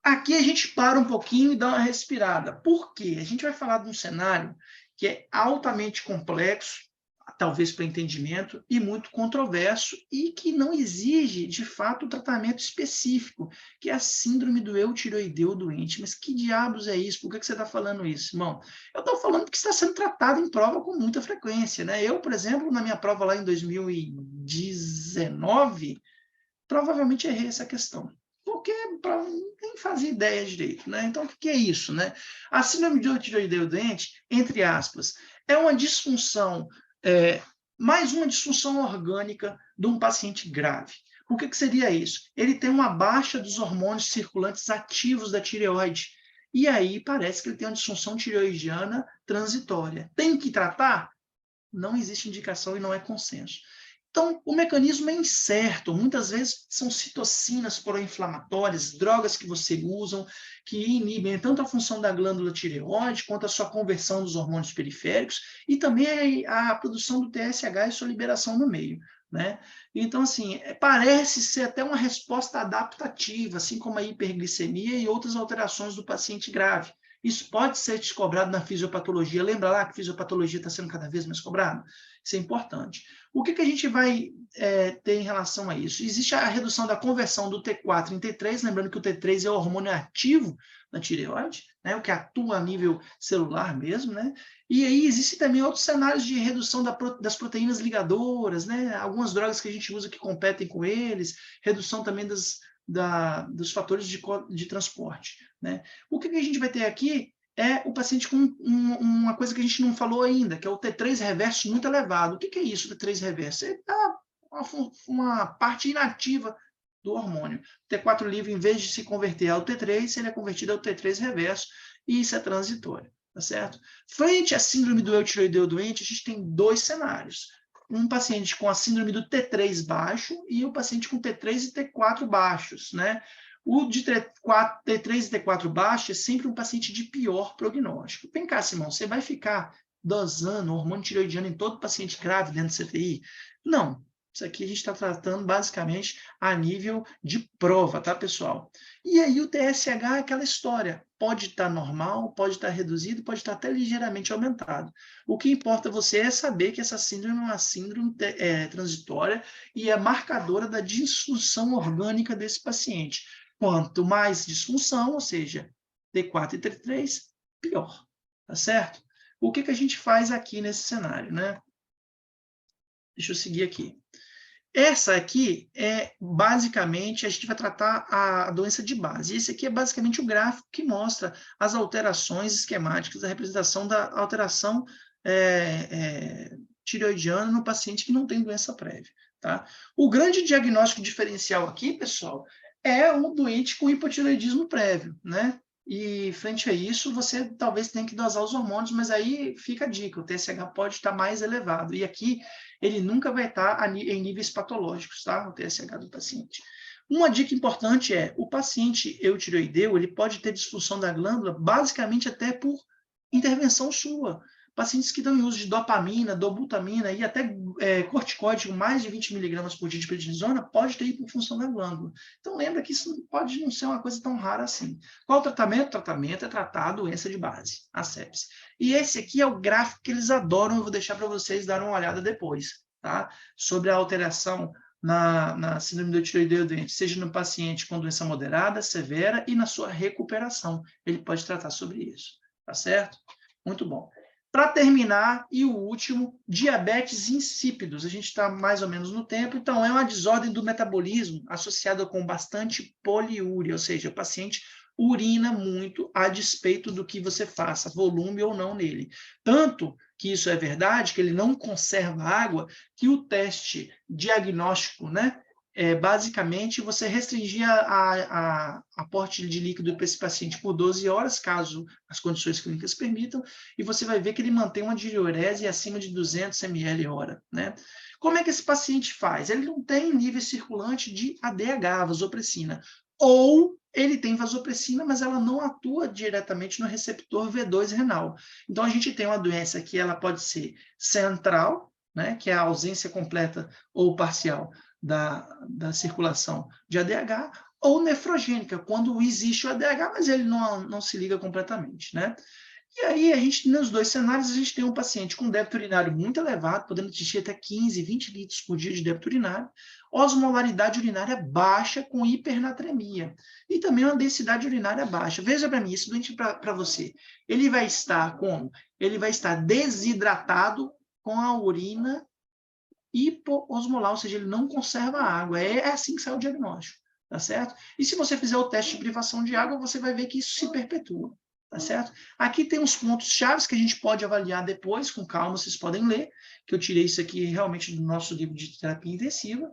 Aqui a gente para um pouquinho e dá uma respirada. Por quê? A gente vai falar de um cenário que é altamente complexo, talvez para entendimento, e muito controverso, e que não exige, de fato, um tratamento específico, que é a síndrome do eutiroideu doente. Mas que diabos é isso? Por que você está falando isso, irmão? Eu estou falando que está sendo tratado em prova com muita frequência, né? Eu, por exemplo, na minha prova lá em 2019, provavelmente errei essa questão. Porque nem fazia ideia direito, né? Então, o que é isso, né? A síndrome de eutiroideu doente, entre aspas, é uma disfunção, mais uma disfunção orgânica de um paciente grave. O que seria isso? Ele tem uma baixa dos hormônios circulantes ativos da tireoide. E aí parece que ele tem uma disfunção tireoidiana transitória. Tem que tratar? Não existe indicação e não é consenso. Então, o mecanismo é incerto. Muitas vezes são citocinas pró-inflamatórias, drogas que você usa, que inibem tanto a função da glândula tireoide, quanto a sua conversão dos hormônios periféricos, e também a produção do TSH e sua liberação no meio. Né? Então, assim, parece ser até uma resposta adaptativa, assim como a hiperglicemia e outras alterações do paciente grave. Isso pode ser descobrado na fisiopatologia. Lembra lá que a fisiopatologia está sendo cada vez mais cobrada? Isso é importante. O que a gente vai ter em relação a isso? Existe a redução da conversão do T4 em T3, lembrando que o T3 é o hormônio ativo na tireoide, né, o que atua a nível celular mesmo, né? E aí existem também outros cenários de redução das proteínas ligadoras, né? Algumas drogas que a gente usa que competem com eles, redução também dos fatores de transporte, né? O que a gente vai ter aqui é o paciente com uma coisa que a gente não falou ainda, que é o T3 reverso muito elevado. O que é isso, T3 reverso? É uma parte inativa do hormônio. O T4 livre, em vez de se converter ao T3, ele é convertido ao T3 reverso, e isso é transitório, tá certo? Frente à síndrome do eutiroideu doente, a gente tem dois cenários. Um paciente com a síndrome do T3 baixo e o paciente com T3 e T4 baixos, né? O de T3 e T4 baixo é sempre um paciente de pior prognóstico. Vem cá, Simão, você vai ficar dosando hormônio tireoidiano em todo paciente grave dentro do CTI? Não. Isso aqui a gente está tratando basicamente a nível de prova, tá, pessoal? E aí o TSH é aquela história. Pode estar normal, pode estar reduzido, pode estar até ligeiramente aumentado. O que importa você é saber que essa síndrome é uma síndrome transitória e é marcadora da disfunção orgânica desse paciente. Quanto mais disfunção, ou seja, T4 e T3, pior, tá certo? O que a gente faz aqui nesse cenário, né? Deixa eu seguir aqui. Essa aqui é, basicamente, a gente vai tratar a doença de base. Esse aqui é basicamente o gráfico que mostra as alterações esquemáticas, a representação da alteração tireoidiana no paciente que não tem doença prévia. Tá? O grande diagnóstico diferencial aqui, pessoal, é o doente com hipotireoidismo prévio, né? E, frente a isso, você talvez tenha que dosar os hormônios, mas aí fica a dica, o TSH pode estar mais elevado. E aqui, ele nunca vai estar em níveis patológicos, tá? O TSH do paciente. Uma dica importante é, o paciente eutireoideu, ele pode ter disfunção da glândula, basicamente até por intervenção sua. Pacientes que estão em uso de dopamina, dobutamina e até corticoide com mais de 20 mg por dia de prednisona, pode ter hipofunção da glândula. Então, lembra que isso pode não ser uma coisa tão rara assim. Qual o tratamento? O tratamento é tratar a doença de base, a sepse. E esse aqui é o gráfico que eles adoram, eu vou deixar para vocês darem uma olhada depois, tá? Sobre a alteração na síndrome do tireoideu doente, seja no paciente com doença moderada, severa e na sua recuperação. Ele pode tratar sobre isso, tá certo? Muito bom. Para terminar, e o último, diabetes insípidos. A gente está mais ou menos no tempo, então é uma desordem do metabolismo associada com bastante poliúria, ou seja, o paciente urina muito a despeito do que você faça, volume ou não nele. Tanto que isso é verdade, que ele não conserva água, que o teste diagnóstico, né, basicamente, você restringir a aporte de líquido para esse paciente por 12 horas, caso as condições clínicas permitam, e você vai ver que ele mantém uma diurese acima de 200 ml hora, né? Como é que esse paciente faz? Ele não tem nível circulante de ADH, vasopressina, ou ele tem vasopressina, mas ela não atua diretamente no receptor V2 renal. Então, a gente tem uma doença que ela pode ser central, né, que é a ausência completa ou parcial da circulação de ADH, ou nefrogênica, quando existe o ADH, mas ele não se liga completamente, né? E aí, a gente, nos dois cenários, a gente tem um paciente com débito urinário muito elevado, podendo atingir até 15, 20 litros por dia de débito urinário, osmolaridade urinária baixa com hipernatremia, e também uma densidade urinária baixa. Veja para mim, esse doente para você, ele vai estar como? Ele vai estar desidratado com a urina hipoosmolar, ou seja, ele não conserva água. É assim que sai o diagnóstico, tá certo? E se você fizer o teste de privação de água, você vai ver que isso se perpetua, tá certo? Aqui tem uns pontos chaves que a gente pode avaliar depois, com calma, vocês podem ler, que eu tirei isso aqui realmente do nosso livro de terapia intensiva.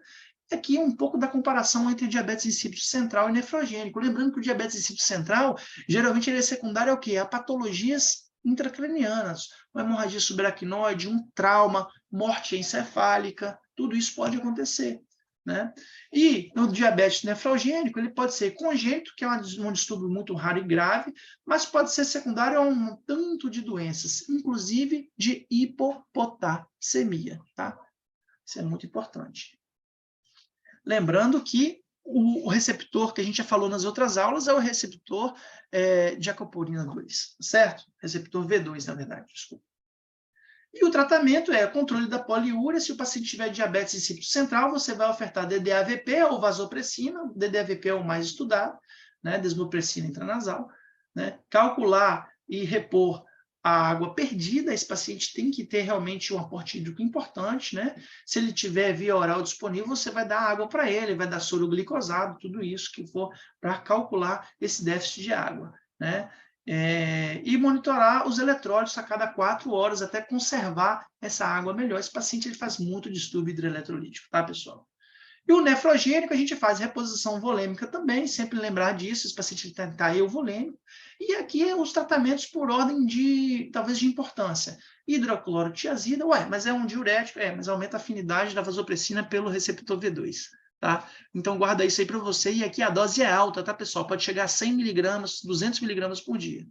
Aqui um pouco da comparação entre diabetes insípido central e nefrogênico. Lembrando que o diabetes insípido central, geralmente ele é secundário ao quê? A patologias intracranianas, uma hemorragia subaracnoide, um trauma, morte encefálica, tudo isso pode acontecer, né? E no diabetes nefrogênico, ele pode ser congênito, que é um distúrbio muito raro e grave, mas pode ser secundário a um tanto de doenças, inclusive de hipopotassemia, tá? Isso é muito importante. Lembrando que o receptor que a gente já falou nas outras aulas é o receptor de aquaporina 2, certo? Receptor V2, na verdade, desculpa. E o tratamento é controle da poliúria. Se o paciente tiver diabetes insípido central, você vai ofertar DDAVP ou vasopressina. O DDAVP é o mais estudado, né? Desmopressina intranasal, né? Calcular e repor a água perdida. Esse paciente tem que ter realmente um aporte hídrico importante, né? Se ele tiver via oral disponível, você vai dar água para ele, vai dar soro glicosado, tudo isso que for para calcular esse déficit de água, né? E monitorar os eletrólitos a cada 4 horas até conservar essa água melhor. Esse paciente ele faz muito distúrbio hidroeletrolítico, tá, pessoal? E o nefrogênico, a gente faz reposição volêmica também, sempre lembrar disso, esse paciente está euvolêmico. E aqui os tratamentos por ordem de, talvez, de importância. Hidroclorotiazida, mas é um diurético, mas aumenta a afinidade da vasopressina pelo receptor V2. Tá? Então, guarda isso aí para você. E aqui a dose é alta, tá, pessoal? Pode chegar a 100 miligramas, 200 miligramas por dia.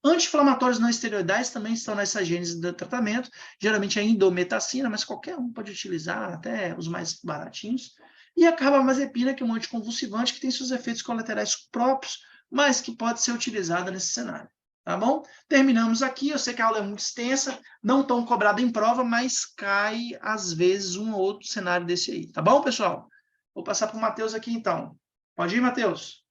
Anti-inflamatórios não esteroidais também estão nessa gênese do tratamento. Geralmente é indometacina, mas qualquer um pode utilizar, até os mais baratinhos. E a carbamazepina, que é um anticonvulsivante que tem seus efeitos colaterais próprios, mas que pode ser utilizada nesse cenário. Tá bom? Terminamos aqui. Eu sei que a aula é muito extensa, não tão cobrada em prova, mas cai, às vezes, um ou outro cenário desse aí. Tá bom, pessoal? Vou passar para o Matheus aqui, então. Pode ir, Matheus?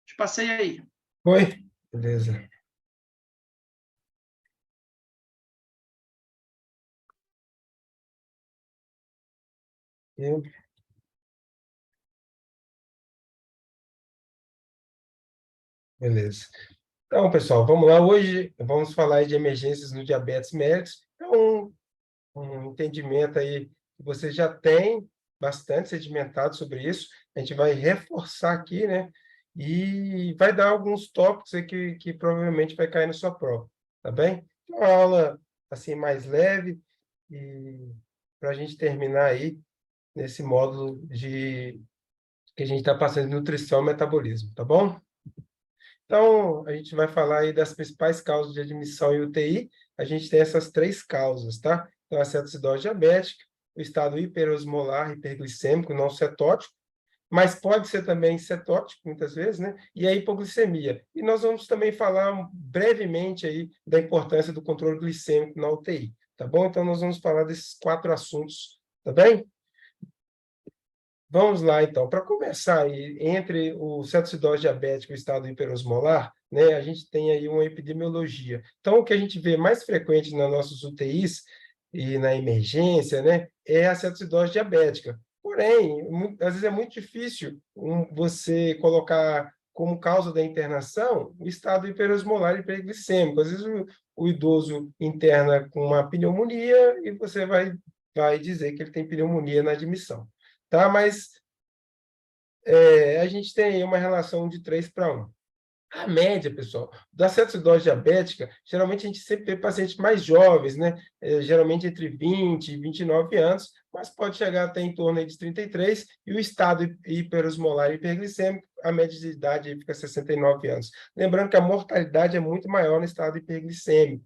Te passei aí. Oi? Beleza. Beleza. Então, pessoal, vamos lá. Hoje vamos falar de emergências no diabetes mellitus. É um entendimento aí que você já tem bastante sedimentado sobre isso. A gente vai reforçar aqui, né? E vai dar alguns tópicos aí que provavelmente vai cair na sua prova, tá bem? Então, uma aula assim mais leve e para a gente terminar aí nesse módulo que a gente está passando de nutrição e metabolismo, tá bom? Então, a gente vai falar aí das principais causas de admissão em UTI. A gente tem essas 3 causas, tá? Então, a cetoacidose diabética, o estado hiperosmolar, hiperglicêmico, não cetótico, mas pode ser também cetótico, muitas vezes, né? E a hipoglicemia. E nós vamos também falar brevemente aí da importância do controle glicêmico na UTI, tá bom? Então, nós vamos falar desses 4 assuntos, tá bem? Vamos lá, então. Para começar, aí, entre o cetoacidose diabética e o estado hiperosmolar, né, a gente tem aí uma epidemiologia. Então, o que a gente vê mais frequente nas nossas UTIs e na emergência, né, é a cetoacidose diabética. Porém, às vezes é muito difícil você colocar como causa da internação o estado hiperosmolar e hiperglicêmico. Às vezes o idoso interna com uma pneumonia e você vai dizer que ele tem pneumonia na admissão. Tá? Mas a gente tem aí uma relação de 3:1. A média, pessoal, da cetoacidose diabética, geralmente a gente sempre vê pacientes mais jovens, né? Geralmente entre 20 e 29 anos, mas pode chegar até em torno aí de 33, e o estado hiperosmolar e hiperglicêmico, a média de idade aí fica 69 anos. Lembrando que a mortalidade é muito maior no estado hiperglicêmico,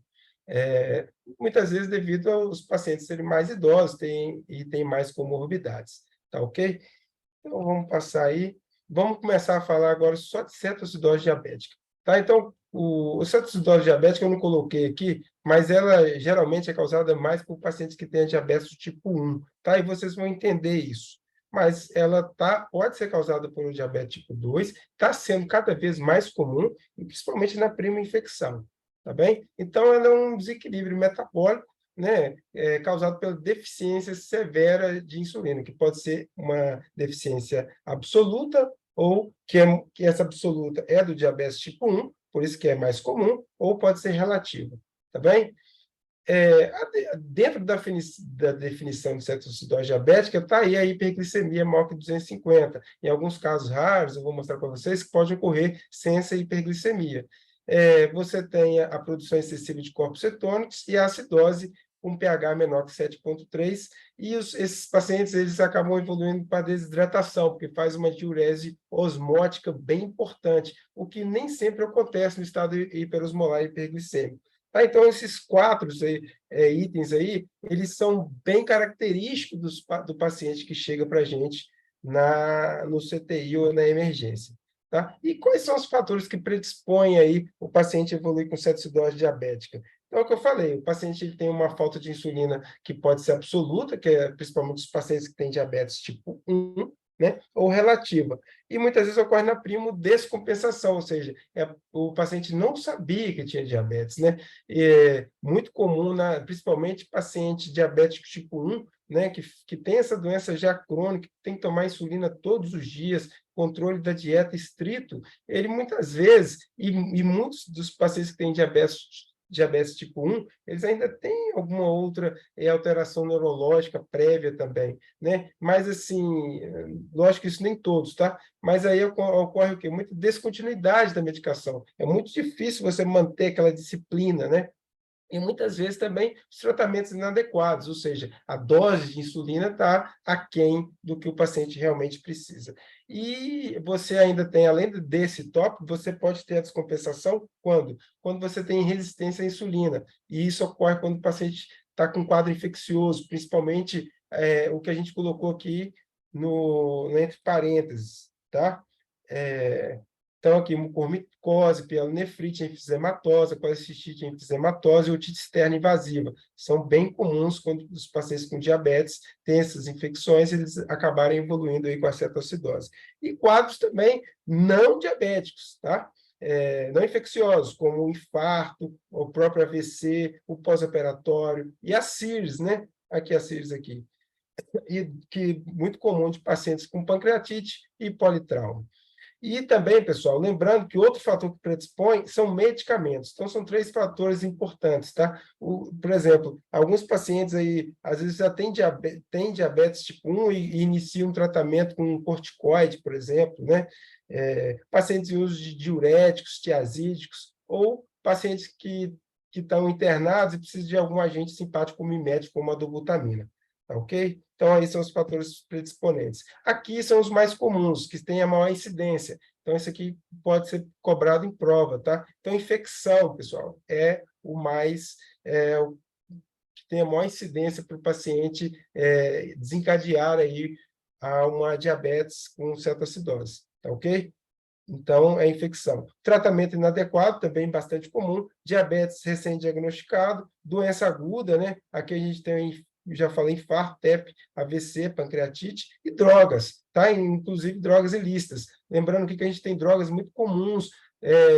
muitas vezes devido aos pacientes serem mais idosos e têm mais comorbidades. Tá ok? Então, vamos passar aí. Vamos começar a falar agora só de cetoacidose diabética. Tá? Então, o cetoacidose diabética eu não coloquei aqui, mas ela geralmente é causada mais por pacientes que têm diabetes do tipo 1. Tá? E vocês vão entender isso. Mas ela pode ser causada por um diabetes tipo 2, está sendo cada vez mais comum, e principalmente na prima infecção. Tá bem? Então, ela é um desequilíbrio metabólico, né, causado pela deficiência severa de insulina, que pode ser uma deficiência absoluta, ou que essa absoluta é do diabetes tipo 1, por isso que é mais comum, ou pode ser relativa, tá bem? Dentro da definição de cetoacidose diabética, está aí a hiperglicemia maior que 250. Em alguns casos raros, eu vou mostrar para vocês, que pode ocorrer sem essa hiperglicemia. Você tem a produção excessiva de corpos cetônicos e a acidose com pH menor que 7,3, e esses pacientes eles acabam evoluindo para desidratação, porque faz uma diurese osmótica bem importante, o que nem sempre acontece no estado hiperosmolar e hiperglicêmico. Tá? Então, esses quatro itens aí, eles são bem característicos do paciente que chega para a gente no CTI ou na emergência. Tá? E quais são os fatores que predispõem aí o paciente a evoluir com cetoacidose diabética? Então, é o que eu falei, o paciente ele tem uma falta de insulina que pode ser absoluta, que é principalmente os pacientes que têm diabetes tipo 1, né, ou relativa. E muitas vezes ocorre na primo descompensação, ou seja, o paciente não sabia que tinha diabetes, né? É muito comum, principalmente paciente diabético tipo 1, né, que tem essa doença já crônica, que tem que tomar insulina todos os dias, controle da dieta estrito, ele muitas vezes, e muitos dos pacientes que têm diabetes tipo 1, eles ainda têm alguma outra alteração neurológica prévia também, né? Mas, assim, lógico que isso nem todos, tá? Mas aí ocorre o quê? Muita descontinuidade da medicação. É muito difícil você manter aquela disciplina, né? E muitas vezes também os tratamentos inadequados, ou seja, a dose de insulina está aquém do que o paciente realmente precisa. E você ainda tem, além desse tópico, você pode ter a descompensação quando? Quando você tem resistência à insulina. E isso ocorre quando o paciente está com quadro infeccioso, principalmente o que a gente colocou aqui no entre parênteses, tá? Então, aqui, mucormicose, pielonefrite enfisematose, colecistite enfisematose e otite externa invasiva. São bem comuns quando os pacientes com diabetes têm essas infecções, eles acabarem evoluindo aí com a cetoacidose. E quadros também não diabéticos, tá? Não infecciosos, como o infarto, o próprio AVC, o pós-operatório e a CIRS, né? Aqui a CIRS aqui. E que muito comum de pacientes com pancreatite e politrauma. E também, pessoal, lembrando que outro fator que predispõe são medicamentos. Então, são três fatores importantes, tá? Por exemplo, alguns pacientes aí, às vezes, já têm diabetes tipo 1 e iniciam um tratamento com um corticoide, por exemplo, né? Pacientes em uso de diuréticos, tiazídicos, ou pacientes que estão internados e precisam de algum agente simpático mimético, como a dobutamina. Tá ok? Então, aí são os fatores predisponentes. Aqui são os mais comuns, que têm a maior incidência. Então, isso aqui pode ser cobrado em prova, tá? Então, infecção, pessoal, é o que tem a maior incidência para o paciente desencadear aí uma diabetes com cetoacidose, tá ok? Então, é infecção. Tratamento inadequado, também bastante comum. Diabetes recém-diagnosticado, doença aguda, né? Aqui a gente tem, já falei, infarto, TEP, AVC, pancreatite e drogas, tá? Inclusive drogas ilícitas. Lembrando que a gente tem drogas muito comuns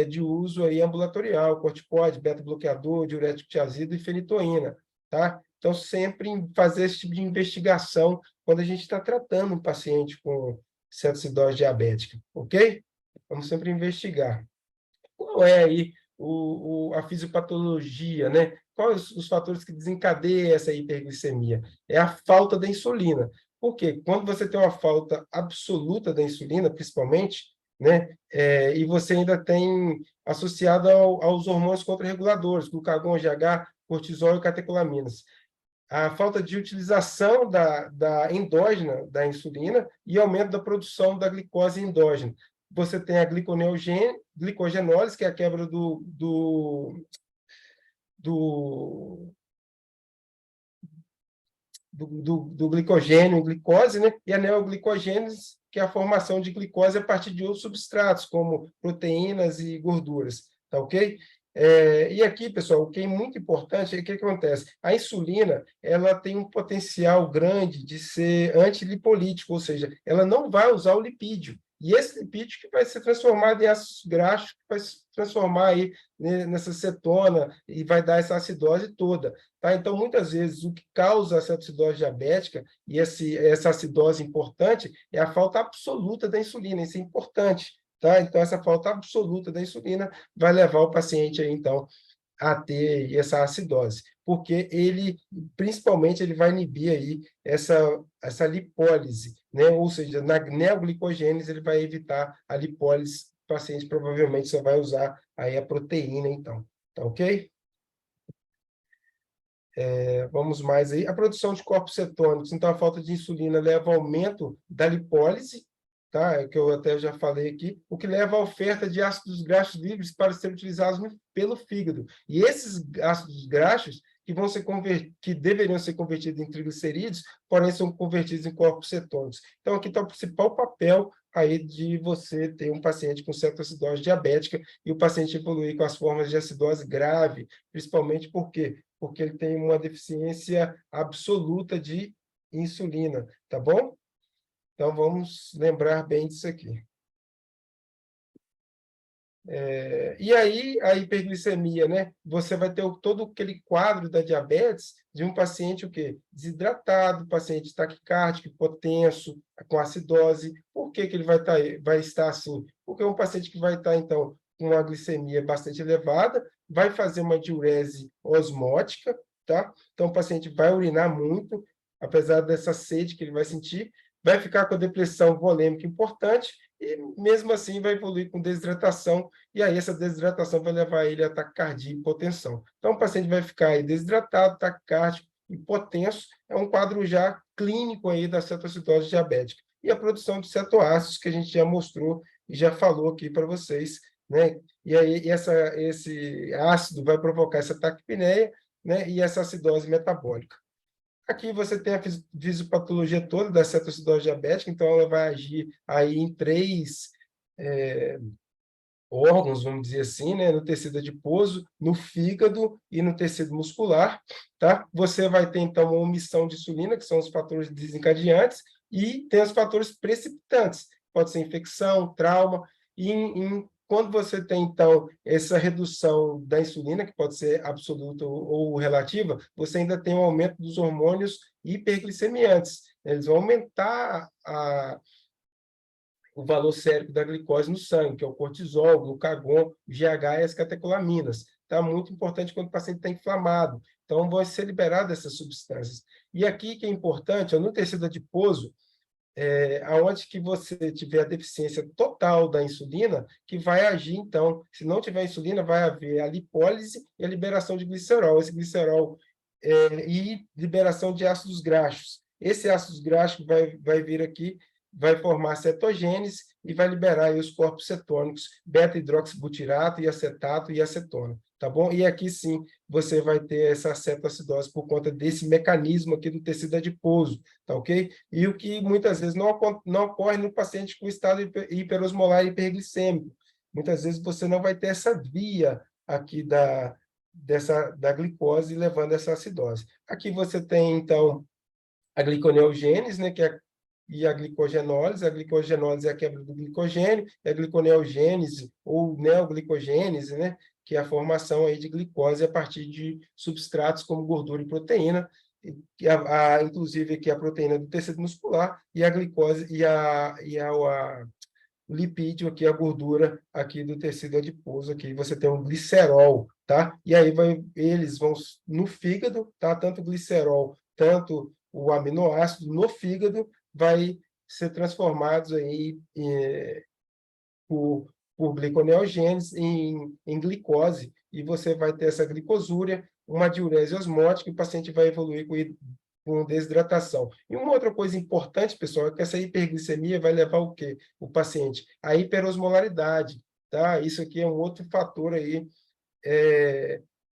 de uso aí ambulatorial, corticoide, beta-bloqueador, diurético tiazida e fenitoína, tá? Então, sempre fazer esse tipo de investigação quando a gente está tratando um paciente com cetoacidose diabética, ok? Vamos sempre investigar. Qual é aí a fisiopatologia, né? Quais os fatores que desencadeiam essa hiperglicemia? É a falta da insulina. Por quê? Quando você tem uma falta absoluta da insulina, principalmente, né? E você ainda tem associado aos hormônios contrarreguladores, glucagon, GH, cortisol e catecolaminas. A falta de utilização da endógena da insulina e aumento da produção da glicose endógena. Você tem a glicogenólise, que é a quebra do, do glicogênio em glicose, né? E a neoglicogênese, que é a formação de glicose a partir de outros substratos, como proteínas e gorduras, tá ok? E aqui, pessoal, o que é muito importante é o que acontece. A insulina, ela tem um potencial grande de ser antilipolítico, ou seja, ela não vai usar o lipídio. E esse lipídio que vai ser transformado em ácidos graxos, que vai se transformar aí nessa cetona e vai dar essa acidose toda. Tá? Então, muitas vezes, o que causa essa acidose diabética e essa acidose importante é a falta absoluta da insulina. Isso é importante. Tá? Então, essa falta absoluta da insulina vai levar o paciente aí, então, a ter essa acidose, porque principalmente, ele vai inibir aí essa lipólise, né? Ou seja, na neoglicogênese, ele vai evitar a lipólise. O paciente provavelmente só vai usar aí a proteína, então. Tá ok? Vamos mais aí. A produção de corpos cetônicos, então a falta de insulina leva ao aumento da lipólise, tá? Que eu até já falei aqui, o que leva à oferta de ácidos graxos livres para serem utilizados pelo fígado. E esses ácidos graxos que deveriam ser convertidos em triglicerídeos, porém são convertidos em corpos cetônicos. Então, aqui está o principal papel aí de você ter um paciente com cetoacidose diabética e o paciente evoluir com as formas de acidose grave, principalmente por quê? Porque ele tem uma deficiência absoluta de insulina, tá bom? Então, vamos lembrar bem disso aqui. E aí, a hiperglicemia, né? Você vai ter todo aquele quadro da diabetes de um paciente o quê? Desidratado, paciente taquicárdico, hipotenso, com acidose. Por que que ele vai estar assim? Porque é um paciente que vai estar, então, com uma glicemia bastante elevada, vai fazer uma diurese osmótica, tá? Então, o paciente vai urinar muito, apesar dessa sede que ele vai sentir, vai ficar com a depressão volêmica importante, e mesmo assim vai evoluir com desidratação, e aí essa desidratação vai levar ele a taquicardia e hipotensão. Então, o paciente vai ficar aí desidratado, taquicárdico, hipotenso, é um quadro já clínico aí da cetoacidose diabética. E a produção de cetoácidos, que a gente já mostrou e já falou aqui para vocês, né? E aí esse ácido vai provocar essa taquipneia, né? E essa acidose metabólica. Aqui você tem a fisiopatologia toda da cetoacidose diabética, então ela vai agir aí em 3 órgãos, vamos dizer assim, né? No tecido adiposo, no fígado e no tecido muscular, tá? Você vai ter, então, uma omissão de insulina, que são os fatores desencadeantes, e tem os fatores precipitantes, pode ser infecção, trauma, e quando você tem, então, essa redução da insulina, que pode ser absoluta ou relativa, você ainda tem um aumento dos hormônios hiperglicemiantes. Eles vão aumentar o valor sérico da glicose no sangue, que é o cortisol, o glucagon, o GH e as catecolaminas. Tá muito importante quando o paciente está inflamado. Então, vão ser liberadas essas substâncias. E aqui que é importante, no tecido adiposo, aonde que você tiver a deficiência total da insulina, que vai agir, então, se não tiver insulina, vai haver a lipólise e a liberação de glicerol. Esse glicerol e liberação de ácidos graxos. Esse ácido graxo vai vir aqui, vai formar cetogênese e vai liberar aí os corpos cetônicos, beta-hidroxibutirato e acetato e acetona, tá bom? E aqui sim, você vai ter essa cetoacidose por conta desse mecanismo aqui do tecido adiposo, tá ok? E o que muitas vezes não ocorre no paciente com estado hiperosmolar e hiperglicêmico. Muitas vezes você não vai ter essa via aqui da glicose levando essa acidose. Aqui você tem, então, a gliconeogênese, né, e a glicogenólise. A glicogenólise é a quebra do glicogênio, e a gliconeogênese, ou neoglicogênese, né, que é a formação aí de glicose a partir de substratos como gordura e proteína, inclusive aqui a proteína do tecido muscular, e a glicose, o lipídio aqui, a gordura aqui do tecido adiposo, aqui você tem um glicerol, tá? E aí eles vão no fígado, tá? Tanto o glicerol, tanto o aminoácido no fígado vai ser transformados aí por gliconeogênese em glicose, e você vai ter essa glicosúria, uma diurese osmótica, e o paciente vai evoluir com desidratação. E uma outra coisa importante, pessoal, é que essa hiperglicemia vai levar o quê? O paciente à hiperosmolaridade, tá? Isso aqui é um outro fator aí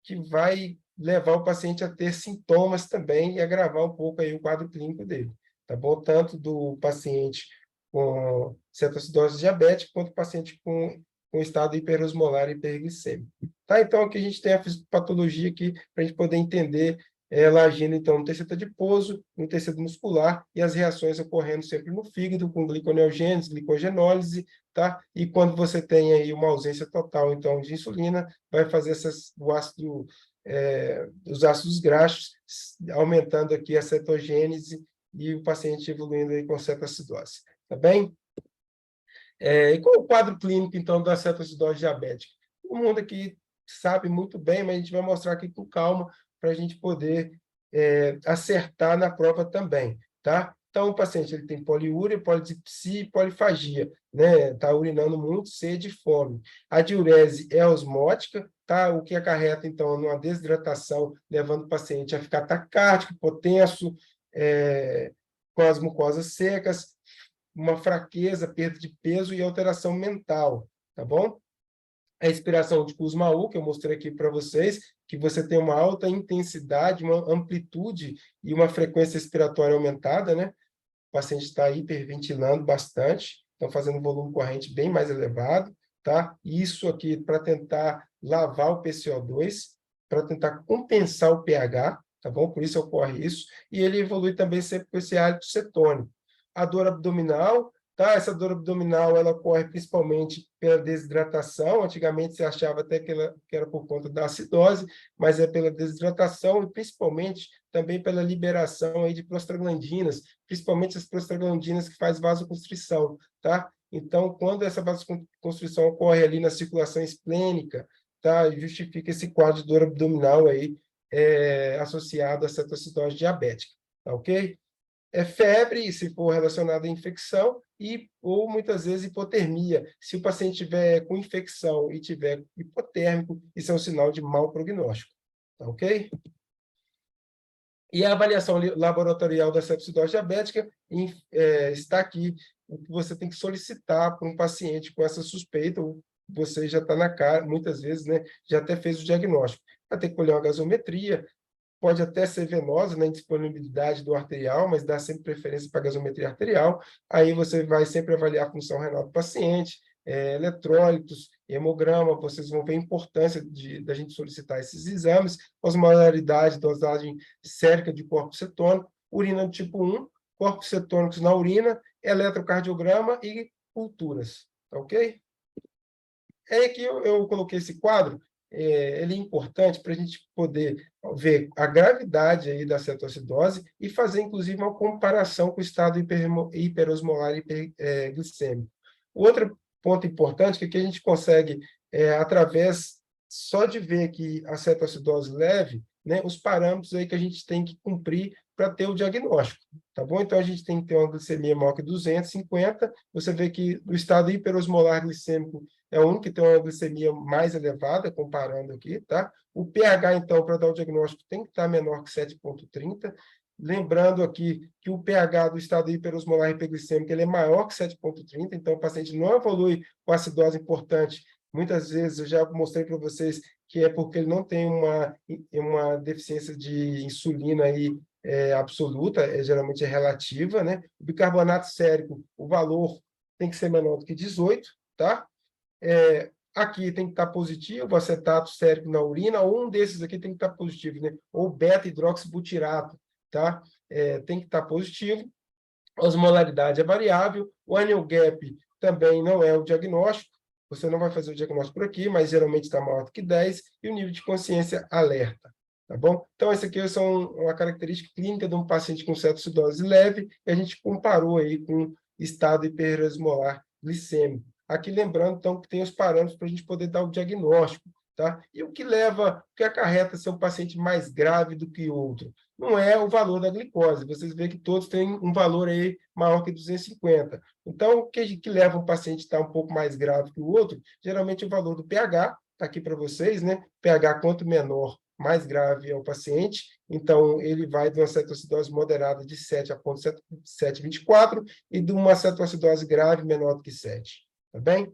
que vai levar o paciente a ter sintomas também e agravar um pouco aí o quadro clínico dele, tá bom? Tanto do paciente com cetoacidose diabética quanto o paciente com estado hiperosmolar e hiperglicêmico. Tá? Então, aqui a gente tem a patologia aqui para a gente poder entender ela agindo, então, no tecido adiposo, no tecido muscular, e as reações ocorrendo sempre no fígado, com gliconeogênese, glicogenólise, tá? E quando você tem aí uma ausência total, então, de insulina, vai fazer os ácidos graxos, aumentando aqui a cetogênese e o paciente evoluindo aí com cetoacidose. Tá bem? E qual é o quadro clínico, então, da cetoacidose diabética? Todo mundo aqui sabe muito bem, mas a gente vai mostrar aqui com calma para a gente poder acertar na prova também, tá? Então, o paciente ele tem poliúria, polidipsia e polifagia, né? Está urinando muito, sede e fome. A diurese é osmótica, tá? O que acarreta, então, numa desidratação, levando o paciente a ficar taquicárdico, hipotenso, com as mucosas secas, uma fraqueza, perda de peso e alteração mental, tá bom? A respiração de Kussmaul, que eu mostrei aqui para vocês, que você tem uma alta intensidade, uma amplitude e uma frequência respiratória aumentada, né? O paciente está hiperventilando bastante, então fazendo um volume corrente bem mais elevado, tá? Isso aqui para tentar lavar o PCO2, para tentar compensar o pH, tá bom? Por isso ocorre isso. E ele evolui também sempre com esse hálito cetônico. A dor abdominal, tá? Essa dor abdominal, ela ocorre principalmente pela desidratação. Antigamente se achava até que era por conta da acidose, mas é pela desidratação e principalmente também pela liberação aí de prostaglandinas, principalmente as prostaglandinas que faz vasoconstrição, tá? Então, quando essa vasoconstrição ocorre ali na circulação esplênica, tá? Justifica esse quadro de dor abdominal aí, associado à cetoacidose diabética, tá ok? É febre, se for relacionada à infecção, ou muitas vezes hipotermia. Se o paciente tiver com infecção e tiver hipotérmico, isso é um sinal de mau prognóstico, tá ok? E a avaliação laboratorial da sepsidose diabética está aqui, o que você tem que solicitar para um paciente com essa suspeita, ou você já está na cara, muitas vezes, né, já até fez o diagnóstico. Vai ter que colher uma gasometria, pode até ser venosa, na indisponibilidade do arterial, mas dá sempre preferência para a gasometria arterial. Aí você vai sempre avaliar a função renal do paciente, eletrólitos, hemograma, vocês vão ver a importância da gente solicitar esses exames, osmolaridade, dosagem sérica de corpos cetônicos, urina do tipo 1, corpos cetônicos na urina, eletrocardiograma e culturas, tá ok? É aqui eu coloquei esse quadro, ele é importante para a gente poder ver a gravidade aí da cetoacidose e fazer, inclusive, uma comparação com o estado hiperosmolar e hiperglicêmico. Outro ponto importante é que aqui a gente consegue, através só de ver que a cetoacidose leve, né, os parâmetros aí que a gente tem que cumprir para ter o diagnóstico, tá bom? Então, a gente tem que ter uma glicemia maior que 250, você vê que no estado hiperosmolar glicêmico é o único que tem uma glicemia mais elevada, comparando aqui, tá? O pH, então, para dar o diagnóstico, tem que estar menor que 7,30. Lembrando aqui que o pH do estado hiperosmolar hiperglicêmico ele é maior que 7,30, então o paciente não evolui com acidose importante. Muitas vezes, eu já mostrei para vocês que é porque ele não tem uma deficiência de insulina aí, absoluta, geralmente é relativa, né? O bicarbonato sérico, o valor tem que ser menor do que 18, tá? Aqui tem que estar positivo, acetato sérico na urina, ou um desses aqui tem que estar positivo, né? Ou beta-hidroxibutirato, tá? Tem que estar positivo. A osmolaridade é variável, o annual gap também não é o diagnóstico, você não vai fazer o diagnóstico por aqui, mas geralmente está maior do que 10, e o nível de consciência alerta, tá bom? Então, essa aqui são uma característica clínica de um paciente com cetoacidose leve, e a gente comparou aí com estado hiperosmolar glicêmico. Aqui lembrando, então, que tem os parâmetros para a gente poder dar o diagnóstico, tá? E o que acarreta ser um paciente mais grave do que outro? Não é o valor da glicose. Vocês veem que todos têm um valor aí maior que 250. Então, o que leva um paciente a estar um pouco mais grave que o outro? Geralmente o valor do pH, está aqui para vocês, né? pH quanto menor, mais grave é o paciente. Então, ele vai de uma cetoacidose moderada de 7 a 7,24 e de uma cetoacidose grave menor do que 7. Tá bem?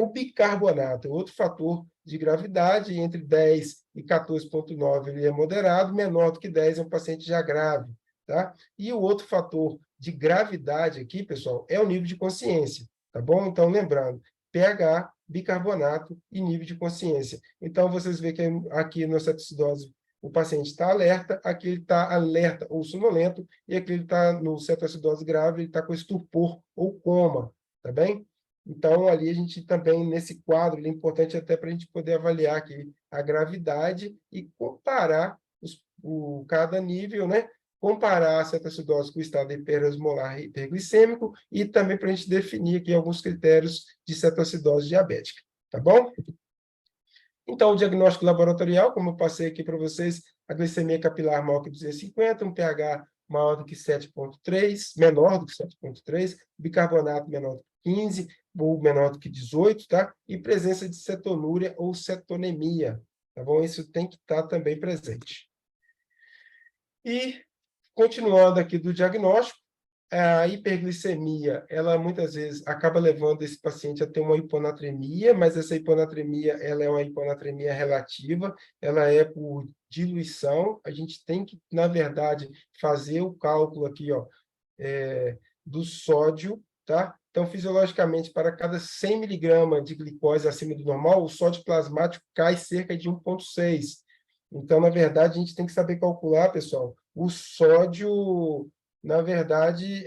O bicarbonato é outro fator de gravidade, entre 10 e 14,9 ele é moderado, menor do que 10 é um paciente já grave. Tá? E o outro fator de gravidade aqui, pessoal, é o nível de consciência. Tá bom? Então, lembrando, pH, bicarbonato e nível de consciência. Então, vocês veem que aqui na cetoacidose o paciente está alerta, aqui ele está alerta ou sonolento, e aqui ele está no cetoacidose grave, ele está com estupor ou coma. Tá bem? Então, ali a gente também, nesse quadro, é importante até para a gente poder avaliar aqui a gravidade e comparar cada nível, né? Comparar a cetoacidose com o estado hiperosmolar e hiperglicêmico e também para a gente definir aqui alguns critérios de cetoacidose diabética, tá bom? Então, o diagnóstico laboratorial, como eu passei aqui para vocês, a glicemia capilar maior que 250, um pH maior do que 7,3, menor do que 7,3, bicarbonato menor do que 15, ou menor do que 18, tá? E presença de cetonúria ou cetonemia, tá bom? Isso tem que estar também presente. E, continuando aqui do diagnóstico, a hiperglicemia, ela muitas vezes acaba levando esse paciente a ter uma hiponatremia, mas essa hiponatremia, ela é uma hiponatremia relativa, ela é por diluição. A gente tem que, na verdade, fazer o cálculo aqui, ó, do sódio, tá? Então, fisiologicamente, para cada 100 miligramas de glicose acima do normal, o sódio plasmático cai cerca de 1,6. Então, na verdade, a gente tem que saber calcular, pessoal, o sódio, na verdade,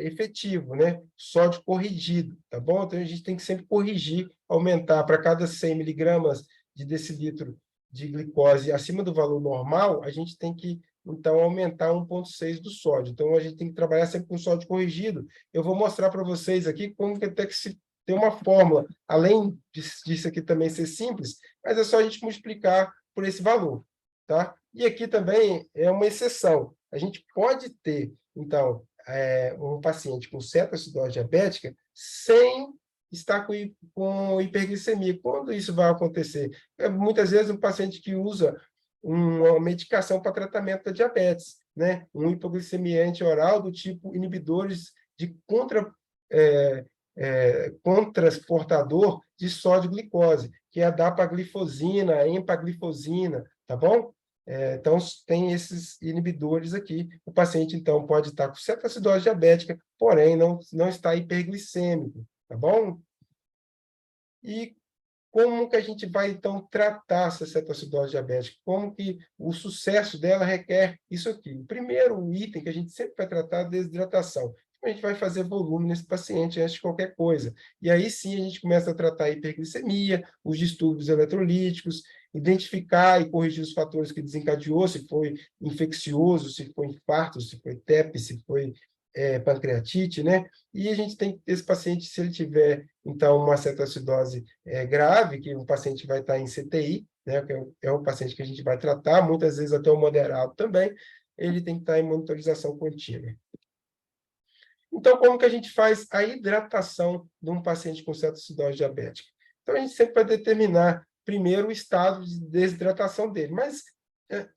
efetivo, né? Sódio corrigido, tá bom? Então, a gente tem que sempre corrigir, aumentar para cada 100 miligramas de decilitro de glicose acima do valor normal, a gente tem que, então, aumentar 1,6 do sódio. Então, a gente tem que trabalhar sempre com sódio corrigido. Eu vou mostrar para vocês aqui como que até que se tem uma fórmula, além disso aqui também ser simples, mas é só a gente multiplicar por esse valor, tá? E aqui também é uma exceção. A gente pode ter, então, um paciente com cetoacidose diabética sem estar com hiperglicemia. Quando isso vai acontecer? Muitas vezes um paciente que usa uma medicação para tratamento da diabetes, né? Um hipoglicemiante oral do tipo inibidores de contrasportador de sódio-glicose, que é a dapaglifosina, a empaglifosina, tá bom? Então, tem esses inibidores aqui. O paciente, então, pode estar com cetoacidose diabética, porém, não está hiperglicêmico, tá bom? E como que a gente vai, então, tratar essa cetoacidose diabética? Como que o sucesso dela requer isso aqui? O primeiro item que a gente sempre vai tratar é a desidratação. A gente vai fazer volume nesse paciente antes de qualquer coisa. E aí sim a gente começa a tratar a hiperglicemia, os distúrbios eletrolíticos, identificar e corrigir os fatores que desencadeou, se foi infeccioso, se foi infarto, se foi TEP, se foi pancreatite, né? E a gente tem esse paciente, se ele tiver, então, uma cetoacidose grave, que o paciente vai estar em CTI, né? Que é o paciente que a gente vai tratar, muitas vezes até o moderado também, ele tem que estar em monitorização contínua. Então, como que a gente faz a hidratação de um paciente com cetoacidose diabética? Então, a gente sempre vai determinar, primeiro, o estado de desidratação dele, mas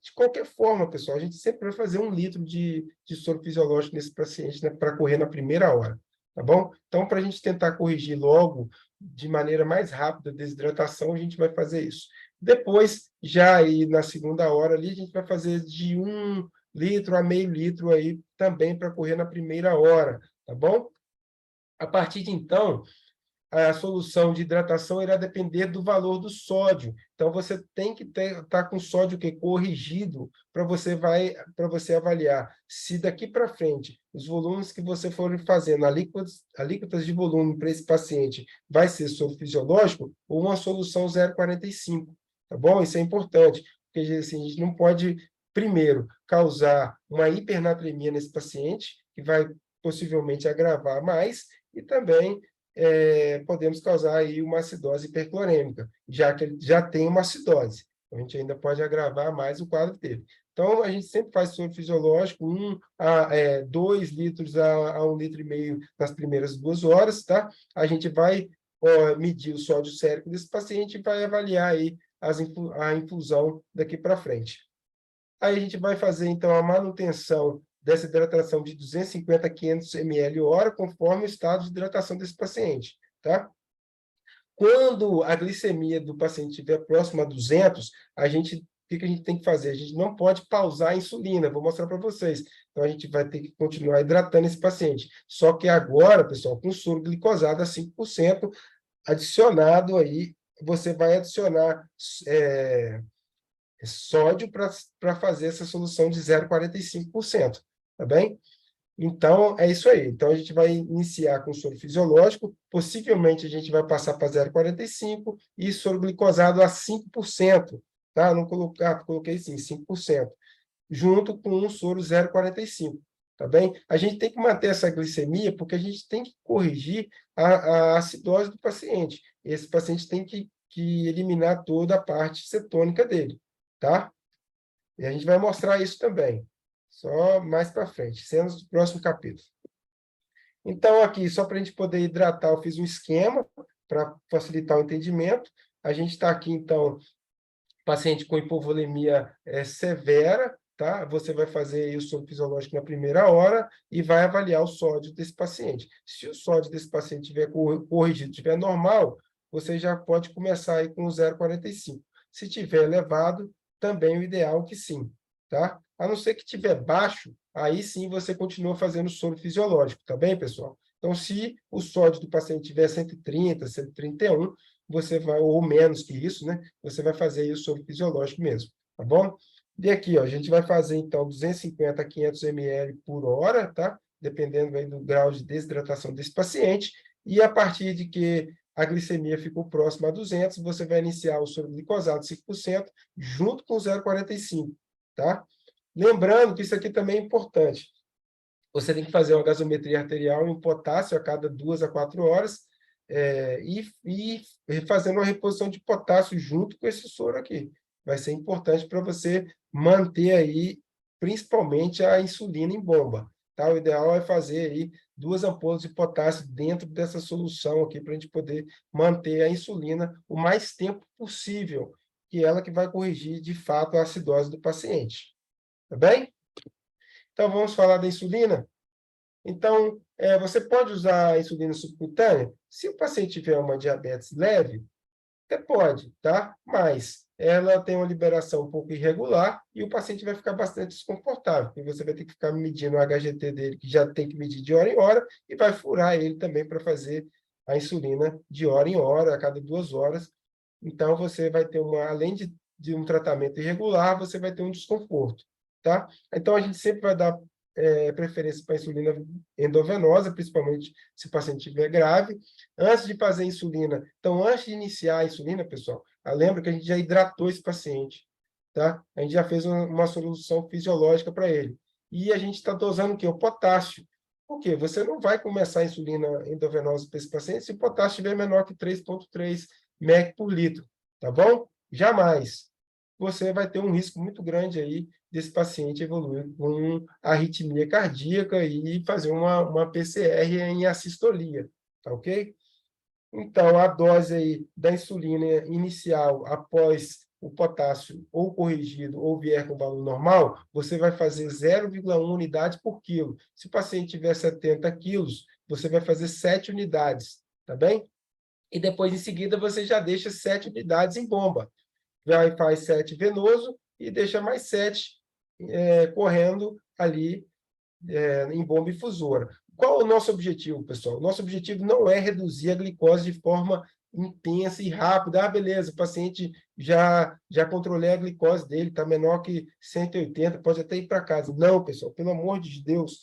de qualquer forma, pessoal, a gente sempre vai fazer 1 litro de soro fisiológico nesse paciente, né, para correr na primeira hora, tá bom? Então, para a gente tentar corrigir logo, de maneira mais rápida, a desidratação, a gente vai fazer isso. Depois, já aí na segunda hora ali, a gente vai fazer de 1 litro a meio litro aí também para correr na primeira hora, tá bom? A partir de então, a solução de hidratação irá depender do valor do sódio. Então, você tem que estar com sódio corrigido para você avaliar se daqui para frente os volumes que você for fazendo, alíquotas de volume para esse paciente, vai ser soro fisiológico ou uma solução 0,45, tá bom? Isso é importante, porque assim, a gente não pode, primeiro, causar uma hipernatremia nesse paciente, que vai possivelmente agravar mais, e também podemos causar aí uma acidose hiperclorêmica, já que ele já tem uma acidose. Então, a gente ainda pode agravar mais o quadro dele. Então, a gente sempre faz soro fisiológico, 2 litros a 1,5 litro nas primeiras 2 horas, tá? A gente vai medir o sódio sérico desse paciente e vai avaliar aí a infusão daqui para frente. Aí a gente vai fazer, então, a manutenção dessa hidratação de 250 a 500 ml hora, conforme o estado de hidratação desse paciente, tá? Quando a glicemia do paciente estiver próxima a 200, o que a gente tem que fazer? A gente não pode pausar a insulina, vou mostrar para vocês. Então, a gente vai ter que continuar hidratando esse paciente. Só que agora, pessoal, com soro glicosado a 5%, adicionado aí, você vai adicionar sódio para fazer essa solução de 0,45%, tá bem? Então, é isso aí. Então, a gente vai iniciar com soro fisiológico, possivelmente a gente vai passar para 0,45 e soro glicosado a 5%, tá? Não coloquei sim, 5%, junto com um soro 0,45, tá bem? A gente tem que manter essa glicemia porque a gente tem que corrigir a acidose do paciente. Esse paciente tem que eliminar toda a parte cetônica dele, tá? E a gente vai mostrar isso também, só mais para frente, sendo no próximo capítulo. Então, aqui, só para a gente poder hidratar, eu fiz um esquema para facilitar o entendimento. A gente está aqui, então, paciente com hipovolemia severa, tá? Você vai fazer aí o soro fisiológico na primeira hora e vai avaliar o sódio desse paciente. Se o sódio desse paciente estiver corrigido, estiver normal, você já pode começar aí com o 0,45. Se tiver elevado, também o ideal que sim, tá? A não ser que tiver baixo, aí sim você continua fazendo soro fisiológico, tá bem, pessoal? Então, se o sódio do paciente tiver 130, 131, você vai, ou menos que isso, né? Você vai fazer aí o soro fisiológico mesmo, tá bom? E aqui, ó, a gente vai fazer, então, 250 a 500 ml por hora, tá? Dependendo aí do grau de desidratação desse paciente. E a partir de que a glicemia ficou próxima a 200, você vai iniciar o soro glicosado 5%, junto com 0,45, tá? Lembrando que isso aqui também é importante. Você tem que fazer uma gasometria arterial em potássio a cada 2 a 4 horas, e fazendo uma reposição de potássio junto com esse soro aqui. Vai ser importante para você manter aí, principalmente, a insulina em bomba. Tá? O ideal é fazer aí 2 ampolas de potássio dentro dessa solução aqui, para a gente poder manter a insulina o mais tempo possível, que é ela que vai corrigir, de fato, a acidose do paciente. Tá bem? Então, vamos falar da insulina? Então, você pode usar a insulina subcutânea? Se o paciente tiver uma diabetes leve, até pode, tá? Mas ela tem uma liberação um pouco irregular e o paciente vai ficar bastante desconfortável, porque você vai ter que ficar medindo o HGT dele, que já tem que medir de hora em hora, e vai furar ele também para fazer a insulina de hora em hora, a cada 2 horas. Então, você vai ter além de um tratamento irregular, você vai ter um desconforto, tá? Então, a gente sempre vai dar preferência para a insulina endovenosa, principalmente se o paciente estiver grave. Antes de fazer a insulina, então, antes de iniciar a insulina, pessoal, lembra que a gente já hidratou esse paciente, tá? A gente já fez uma solução fisiológica para ele. E a gente está dosando o quê? O potássio. Por quê? Você não vai começar a insulina endovenosa para esse paciente se o potássio estiver menor que 3,3 mEq por litro, tá bom? Jamais. Você vai ter um risco muito grande aí desse paciente evoluir com arritmia cardíaca e fazer uma PCR em assistolia, tá ok? Então, a dose aí da insulina inicial, após o potássio ou corrigido ou vier com valor normal, você vai fazer 0,1 unidade por quilo. Se o paciente tiver 70 quilos, você vai fazer 7 unidades, tá bem? E depois, em seguida, você já deixa 7 unidades em bomba. Vai faz 7 venoso e deixa mais 7 correndo ali em bomba infusora. Qual o nosso objetivo, pessoal? O nosso objetivo não é reduzir a glicose de forma intensa e rápida. Ah, beleza, o paciente já controlei a glicose dele, está menor que 180, pode até ir para casa. Não, pessoal, pelo amor de Deus.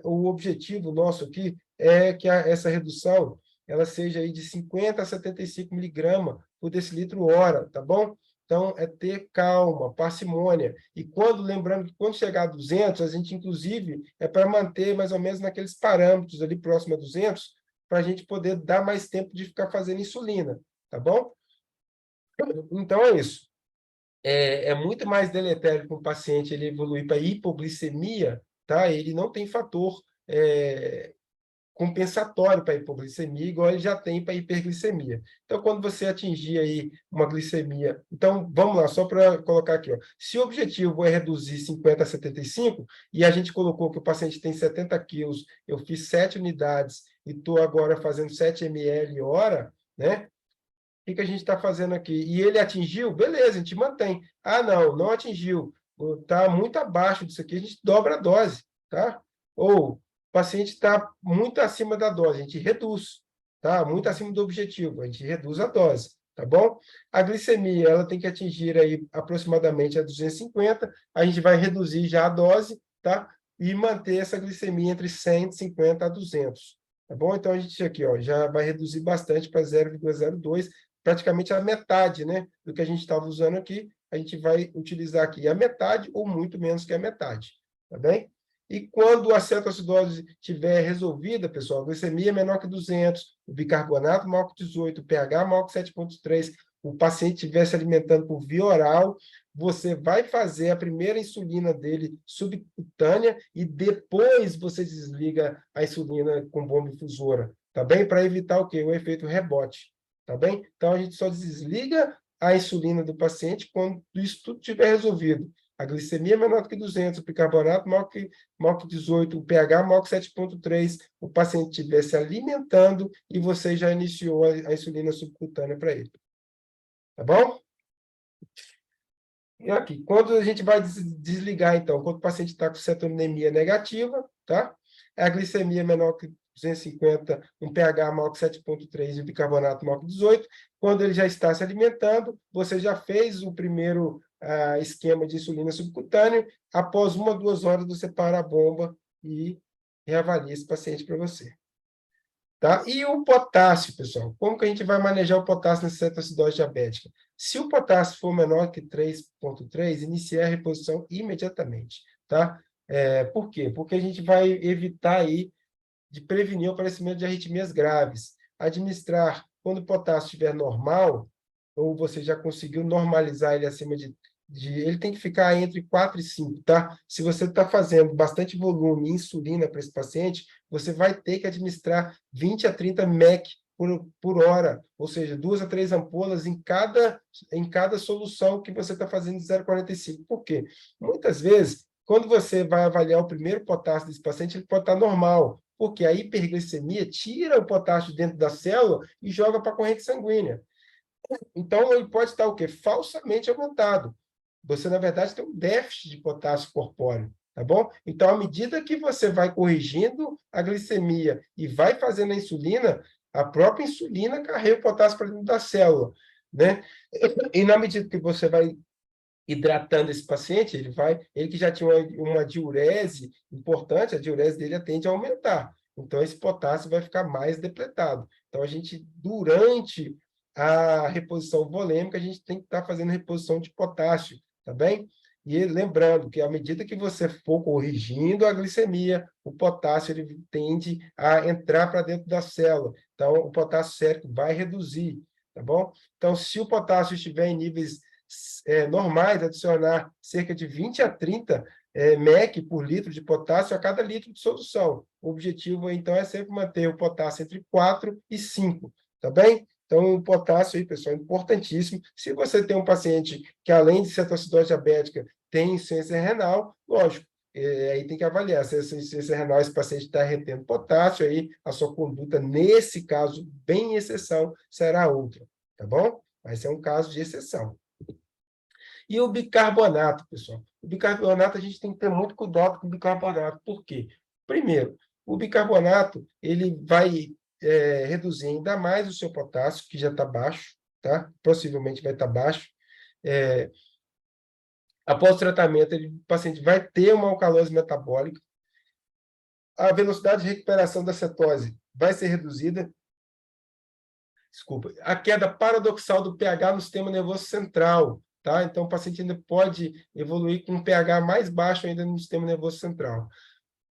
O objetivo nosso aqui é que essa redução ela seja aí de 50 a 75 miligramas por decilitro hora, tá bom? Então, é ter calma, parcimônia. E lembrando que quando chegar a 200, a gente, inclusive, é para manter mais ou menos naqueles parâmetros ali próximo a 200, para a gente poder dar mais tempo de ficar fazendo insulina, tá bom? Então, é isso. É muito mais deletério para o paciente ele evoluir para hipoglicemia, tá? Ele não tem fator compensatório para a hipoglicemia, igual ele já tem para a hiperglicemia. Então, quando você atingir aí uma glicemia... Então, vamos lá, só para colocar aqui. Ó. Se o objetivo é reduzir 50 a 75, e a gente colocou que o paciente tem 70 quilos, eu fiz 7 unidades e estou agora fazendo 7 ml hora, né? O que a gente está fazendo aqui? E ele atingiu? Beleza, a gente mantém. Ah, não atingiu. Está muito abaixo disso aqui, a gente dobra a dose, tá? Ou o paciente está muito acima da dose, a gente reduz, tá? Muito acima do objetivo, a gente reduz a dose, tá bom? A glicemia, ela tem que atingir aí aproximadamente a 250, a gente vai reduzir já a dose, tá? E manter essa glicemia entre 150 a 200, tá bom? Então, a gente aqui, ó, já vai reduzir bastante para 0,02, praticamente a metade, né, do que a gente estava usando aqui, a gente vai utilizar aqui a metade ou muito menos que a metade, tá bem? E quando a cetoacidose estiver resolvida, pessoal, a glicemia é menor que 200, o bicarbonato maior que 18, o pH maior que 7,3, o paciente estiver se alimentando por via oral, você vai fazer a primeira insulina dele subcutânea e depois você desliga a insulina com bomba infusora, tá bem? Para evitar o quê? O efeito rebote. Tá bem? Então, a gente só desliga a insulina do paciente quando isso tudo estiver resolvido. A glicemia é menor do que 200, o bicarbonato maior que 18, o pH maior que 7,3, o paciente estiver se alimentando e você já iniciou a insulina subcutânea para ele. Tá bom? E aqui, quando a gente vai desligar, então, quando o paciente está com cetonemia negativa, tá? A glicemia menor que 250, um pH maior que 7,3 e o bicarbonato maior que 18. Quando ele já está se alimentando, você já fez o primeiro esquema de insulina subcutânea. Após 1 a 2 horas, você para a bomba e reavalia esse paciente para você. Tá? E o potássio, pessoal? Como que a gente vai manejar o potássio nessa cetoacidose diabética? Se o potássio for menor que 3,3, inicie a reposição imediatamente. Tá? Por quê? Porque a gente vai evitar aí de prevenir o aparecimento de arritmias graves. Administrar, quando o potássio estiver normal, ou você já conseguiu normalizar ele acima ele tem que ficar entre 4 e 5, tá? Se você está fazendo bastante volume e insulina para esse paciente, você vai ter que administrar 20 a 30 mEq por hora, ou seja, 2 a 3 ampolas em cada solução que você está fazendo de 0,45. Por quê? Muitas vezes, quando você vai avaliar o primeiro potássio desse paciente, ele pode estar normal, porque a hiperglicemia tira o potássio dentro da célula e joga para a corrente sanguínea. Então, ele pode estar o quê? Falsamente aumentado. Você, na verdade, tem um déficit de potássio corpóreo, tá bom? Então, à medida que você vai corrigindo a glicemia e vai fazendo a insulina, a própria insulina carrega o potássio para dentro da célula, né? E na medida que você vai hidratando esse paciente, ele que já tinha uma diurese importante, a diurese dele tende a aumentar. Então, esse potássio vai ficar mais depletado. Então, durante a reposição volêmica, a gente tem que estar fazendo reposição de potássio, tá bem? E lembrando que, à medida que você for corrigindo a glicemia, o potássio ele tende a entrar para dentro da célula. Então, o potássio sérico vai reduzir, tá bom? Então, se o potássio estiver em níveis normais, adicionar cerca de 20 a 30 mEq por litro de potássio a cada litro de solução. O objetivo, então, é sempre manter o potássio entre 4 e 5, tá bem? Então, o potássio aí, pessoal, é importantíssimo. Se você tem um paciente que, além de cetoacidose diabética, tem insuficiência renal, lógico, aí tem que avaliar se essa insuficiência renal, esse paciente está retendo potássio, aí a sua conduta, nesse caso, bem em exceção, será outra, tá bom? Vai ser um caso de exceção. E o bicarbonato, pessoal? O bicarbonato, a gente tem que ter muito cuidado com o bicarbonato. Por quê? Primeiro, o bicarbonato ele vai reduzir ainda mais o seu potássio, que já está baixo, tá? Possivelmente vai estar baixo. Após o tratamento, o paciente vai ter uma alcalose metabólica, a velocidade de recuperação da cetose vai ser reduzida, a queda paradoxal do pH no sistema nervoso central, tá? Então, o paciente ainda pode evoluir com um pH mais baixo ainda no sistema nervoso central.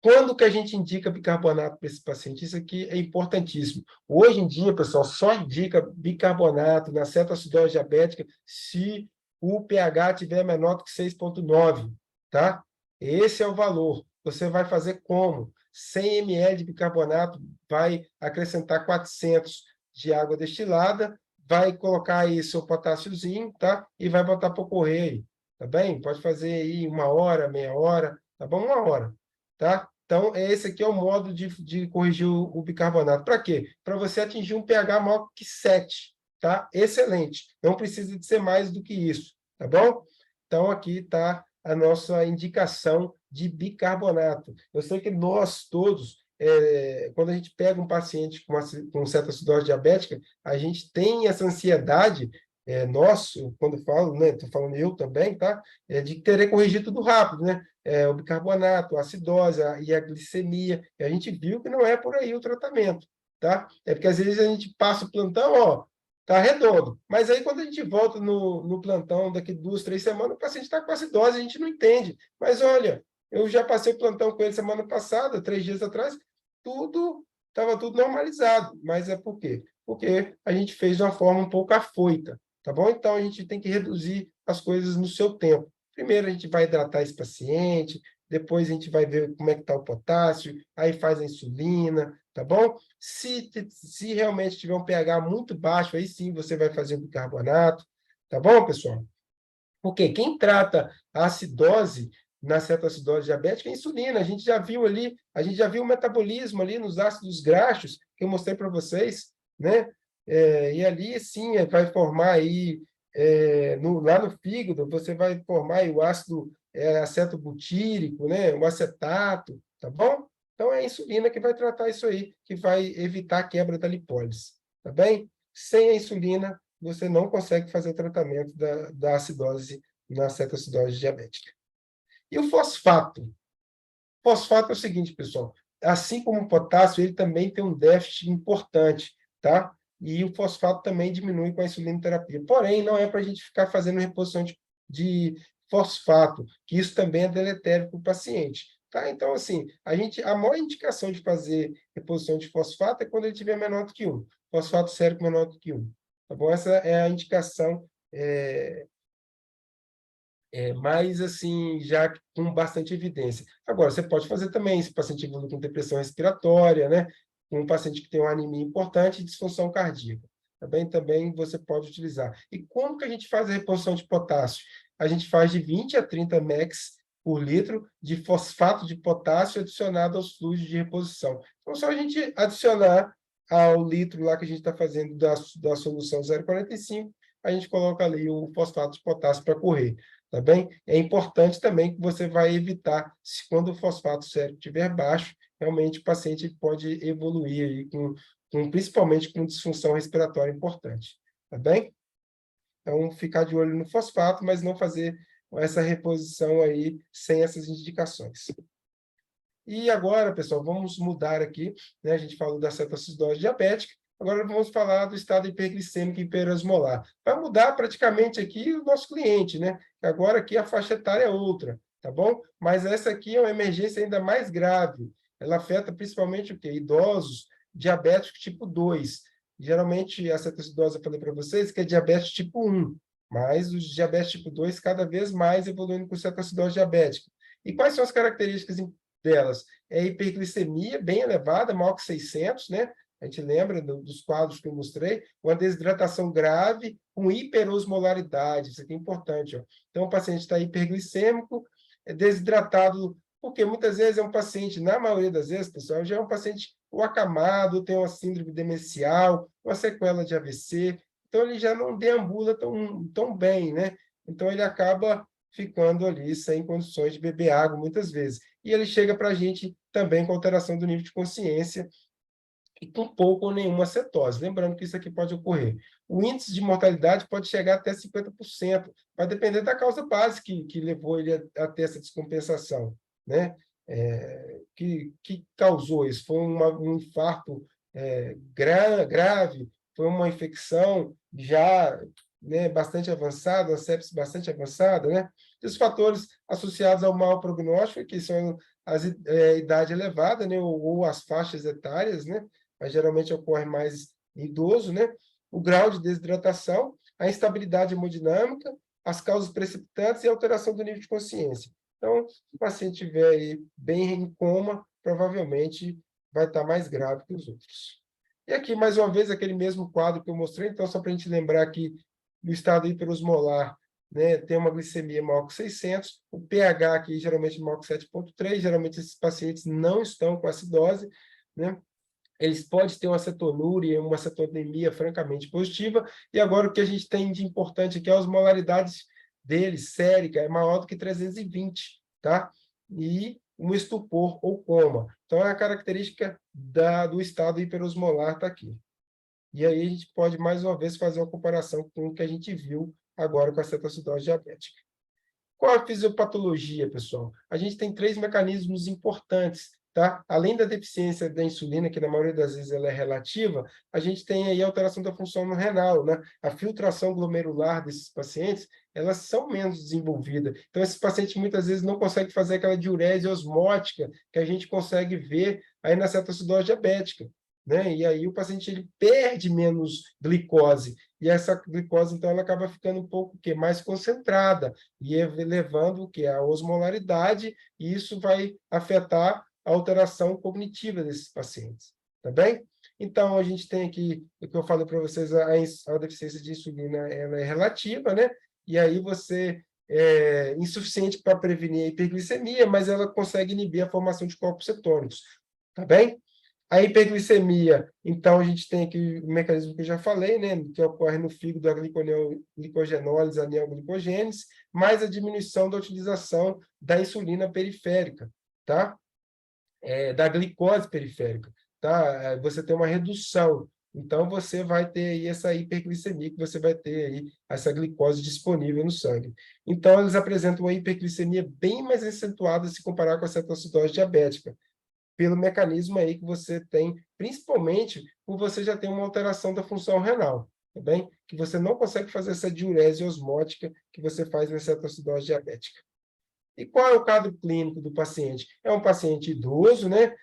Quando que a gente indica bicarbonato para esse paciente? Isso aqui é importantíssimo. Hoje em dia, pessoal, só indica bicarbonato na cetoacidose diabética se o pH estiver menor do que 6,9, tá? Esse é o valor. Você vai fazer como? 100 ml de bicarbonato vai acrescentar 400 de água destilada, vai colocar aí seu potássiozinho, tá? E vai botar para correr aí, tá bem? Pode fazer aí 1 hora, meia hora, tá bom? 1 hora, tá? Então, esse aqui é o modo de corrigir o bicarbonato. Para quê? Para você atingir um pH maior que 7, tá? Excelente. Não precisa de ser mais do que isso, tá bom? Então, aqui está a nossa indicação de bicarbonato. Eu sei que nós todos, quando a gente pega um paciente com cetoacidose diabética, a gente tem essa ansiedade, quando falo, né, estou falando eu também, tá? De querer corrigir tudo rápido, né? O bicarbonato, a acidose e a glicemia. E a gente viu que não é por aí o tratamento, tá? É porque às vezes a gente passa o plantão, ó, tá redondo. Mas aí quando a gente volta no plantão daqui 2, 3 semanas, o paciente está com acidose, a gente não entende. Mas olha, eu já passei o plantão com ele semana passada, 3 dias atrás, estava tudo normalizado. Mas é por quê? Porque a gente fez de uma forma um pouco afoita, tá bom? Então a gente tem que reduzir as coisas no seu tempo. Primeiro a gente vai hidratar esse paciente, depois a gente vai ver como é que está o potássio, aí faz a insulina, tá bom? Se realmente tiver um pH muito baixo, aí sim você vai fazer o bicarbonato, tá bom, pessoal? Porque quem trata a acidose na cetoacidose diabética é a insulina. A gente já viu ali, a gente já viu o metabolismo ali nos ácidos graxos, que eu mostrei para vocês, né? E ali, sim, vai formar aí, lá no fígado, você vai formar aí o ácido acetobutírico, né? O acetato, tá bom? Então, é a insulina que vai tratar isso aí, que vai evitar a quebra da lipólise, tá bem? Sem a insulina, você não consegue fazer o tratamento da acidose na cetoacidose diabética. E o fosfato? Fosfato é o seguinte, pessoal, assim como o potássio, ele também tem um déficit importante, tá? E o fosfato também diminui com a insulinoterapia. Porém, não é para a gente ficar fazendo reposição de fosfato, que isso também é deletério para o paciente, tá? Então, assim, a maior indicação de fazer reposição de fosfato é quando ele tiver menor do que 1. Fosfato sérico menor do que 1. Tá bom? Essa é a indicação mas, assim, já com bastante evidência. Agora, você pode fazer também, se o paciente evolui com depressão respiratória, né? Um paciente que tem uma anemia importante e disfunção cardíaca. Também você pode utilizar. E como que a gente faz a reposição de potássio? A gente faz de 20 a 30 mEq por litro de fosfato de potássio adicionado aos fluidos de reposição. Então, só a gente adicionar ao litro lá que a gente está fazendo da solução 0,45, a gente coloca ali o fosfato de potássio para correr. Tá bem? É importante também que você vai evitar, quando o fosfato sérico estiver baixo, realmente o paciente pode evoluir aí principalmente com disfunção respiratória importante. Tá bem? Então, ficar de olho no fosfato, mas não fazer essa reposição aí sem essas indicações. E agora, pessoal, vamos mudar aqui, né? A gente falou da cetoacidose diabética, agora vamos falar do estado hiperglicêmico e hiperosmolar. Vai mudar praticamente aqui o nosso cliente, né? Agora aqui a faixa etária é outra, tá bom? Mas essa aqui é uma emergência ainda mais grave. Ela afeta principalmente o quê? Idosos, diabéticos tipo 2. Geralmente, a cetoacidose, eu falei para vocês, que é diabetes tipo 1, mas os diabetes tipo 2 cada vez mais evoluindo com cetoacidose diabética. E quais são as características delas? É a hiperglicemia bem elevada, maior que 600, né? A gente lembra dos quadros que eu mostrei, uma desidratação grave com hiperosmolaridade, isso aqui é importante, ó. Então, o paciente está hiperglicêmico, é desidratado, porque muitas vezes é um paciente, na maioria das vezes, pessoal, já é um paciente ou acamado, tem uma síndrome demencial, uma sequela de AVC, então ele já não deambula tão bem, né? Então, ele acaba ficando ali sem condições de beber água muitas vezes. E ele chega para a gente também com alteração do nível de consciência e com pouco ou nenhuma cetose. Lembrando que isso aqui pode ocorrer. O índice de mortalidade pode chegar até 50%, vai depender da causa base que levou ele a ter essa descompensação, né? Que causou isso? Foi um infarto grave? Foi uma infecção já, né, bastante avançada, uma sepse bastante avançada, né? E os fatores associados ao mau prognóstico, que são a idade elevada, né, ou as faixas etárias, né? Mas geralmente ocorre mais em idoso, né? O grau de desidratação, a instabilidade hemodinâmica, as causas precipitantes e a alteração do nível de consciência. Então, se o paciente estiver aí bem em coma, provavelmente vai estar mais grave que os outros. E aqui, mais uma vez, aquele mesmo quadro que eu mostrei, então, só para a gente lembrar que no estado hiperosmolar, né, tem uma glicemia maior que 600, o pH aqui geralmente maior que 7,3, geralmente esses pacientes não estão com acidose, né? Eles podem ter uma cetonúria, uma cetonemia francamente positiva, e agora o que a gente tem de importante aqui é as osmolaridades deles, sérica, é maior do que 320, tá? E um estupor ou coma. Então, é a característica do estado hiperosmolar está aqui. E aí a gente pode, mais uma vez, fazer uma comparação com o que a gente viu agora com a cetoacidose diabética. Qual a fisiopatologia, pessoal? A gente tem 3 mecanismos importantes, tá? Além da deficiência da insulina, que na maioria das vezes ela é relativa, a gente tem aí a alteração da função no renal, né? A filtração glomerular desses pacientes, elas são menos desenvolvidas. Então, esses pacientes muitas vezes não conseguem fazer aquela diurese osmótica que a gente consegue ver aí na cetoacidose diabética, né? E aí o paciente ele perde menos glicose, e essa glicose, então, ela acaba ficando um pouco mais concentrada, e levando a osmolaridade, e isso vai afetar a alteração cognitiva desses pacientes, tá bem? Então, a gente tem aqui, o que eu falei para vocês, a deficiência de insulina ela é relativa, né? E aí você insuficiente para prevenir a hiperglicemia, mas ela consegue inibir a formação de corpos cetônicos, tá bem? A hiperglicemia, então, a gente tem aqui o mecanismo que eu já falei, né, que ocorre no fígado, a glicogenólise, a neoglicogênese, mais a diminuição da utilização da insulina periférica, tá? Da glicose periférica, tá? Você tem uma redução, então você vai ter aí essa hiperglicemia, que você vai ter aí essa glicose disponível no sangue. Então, eles apresentam uma hiperglicemia bem mais acentuada se comparar com a cetoacidose diabética, pelo mecanismo aí que você tem, principalmente por você já ter uma alteração da função renal, tá bem? Que você não consegue fazer essa diurese osmótica que você faz na cetoacidose diabética. E qual é o quadro clínico do paciente? É um paciente idoso, né,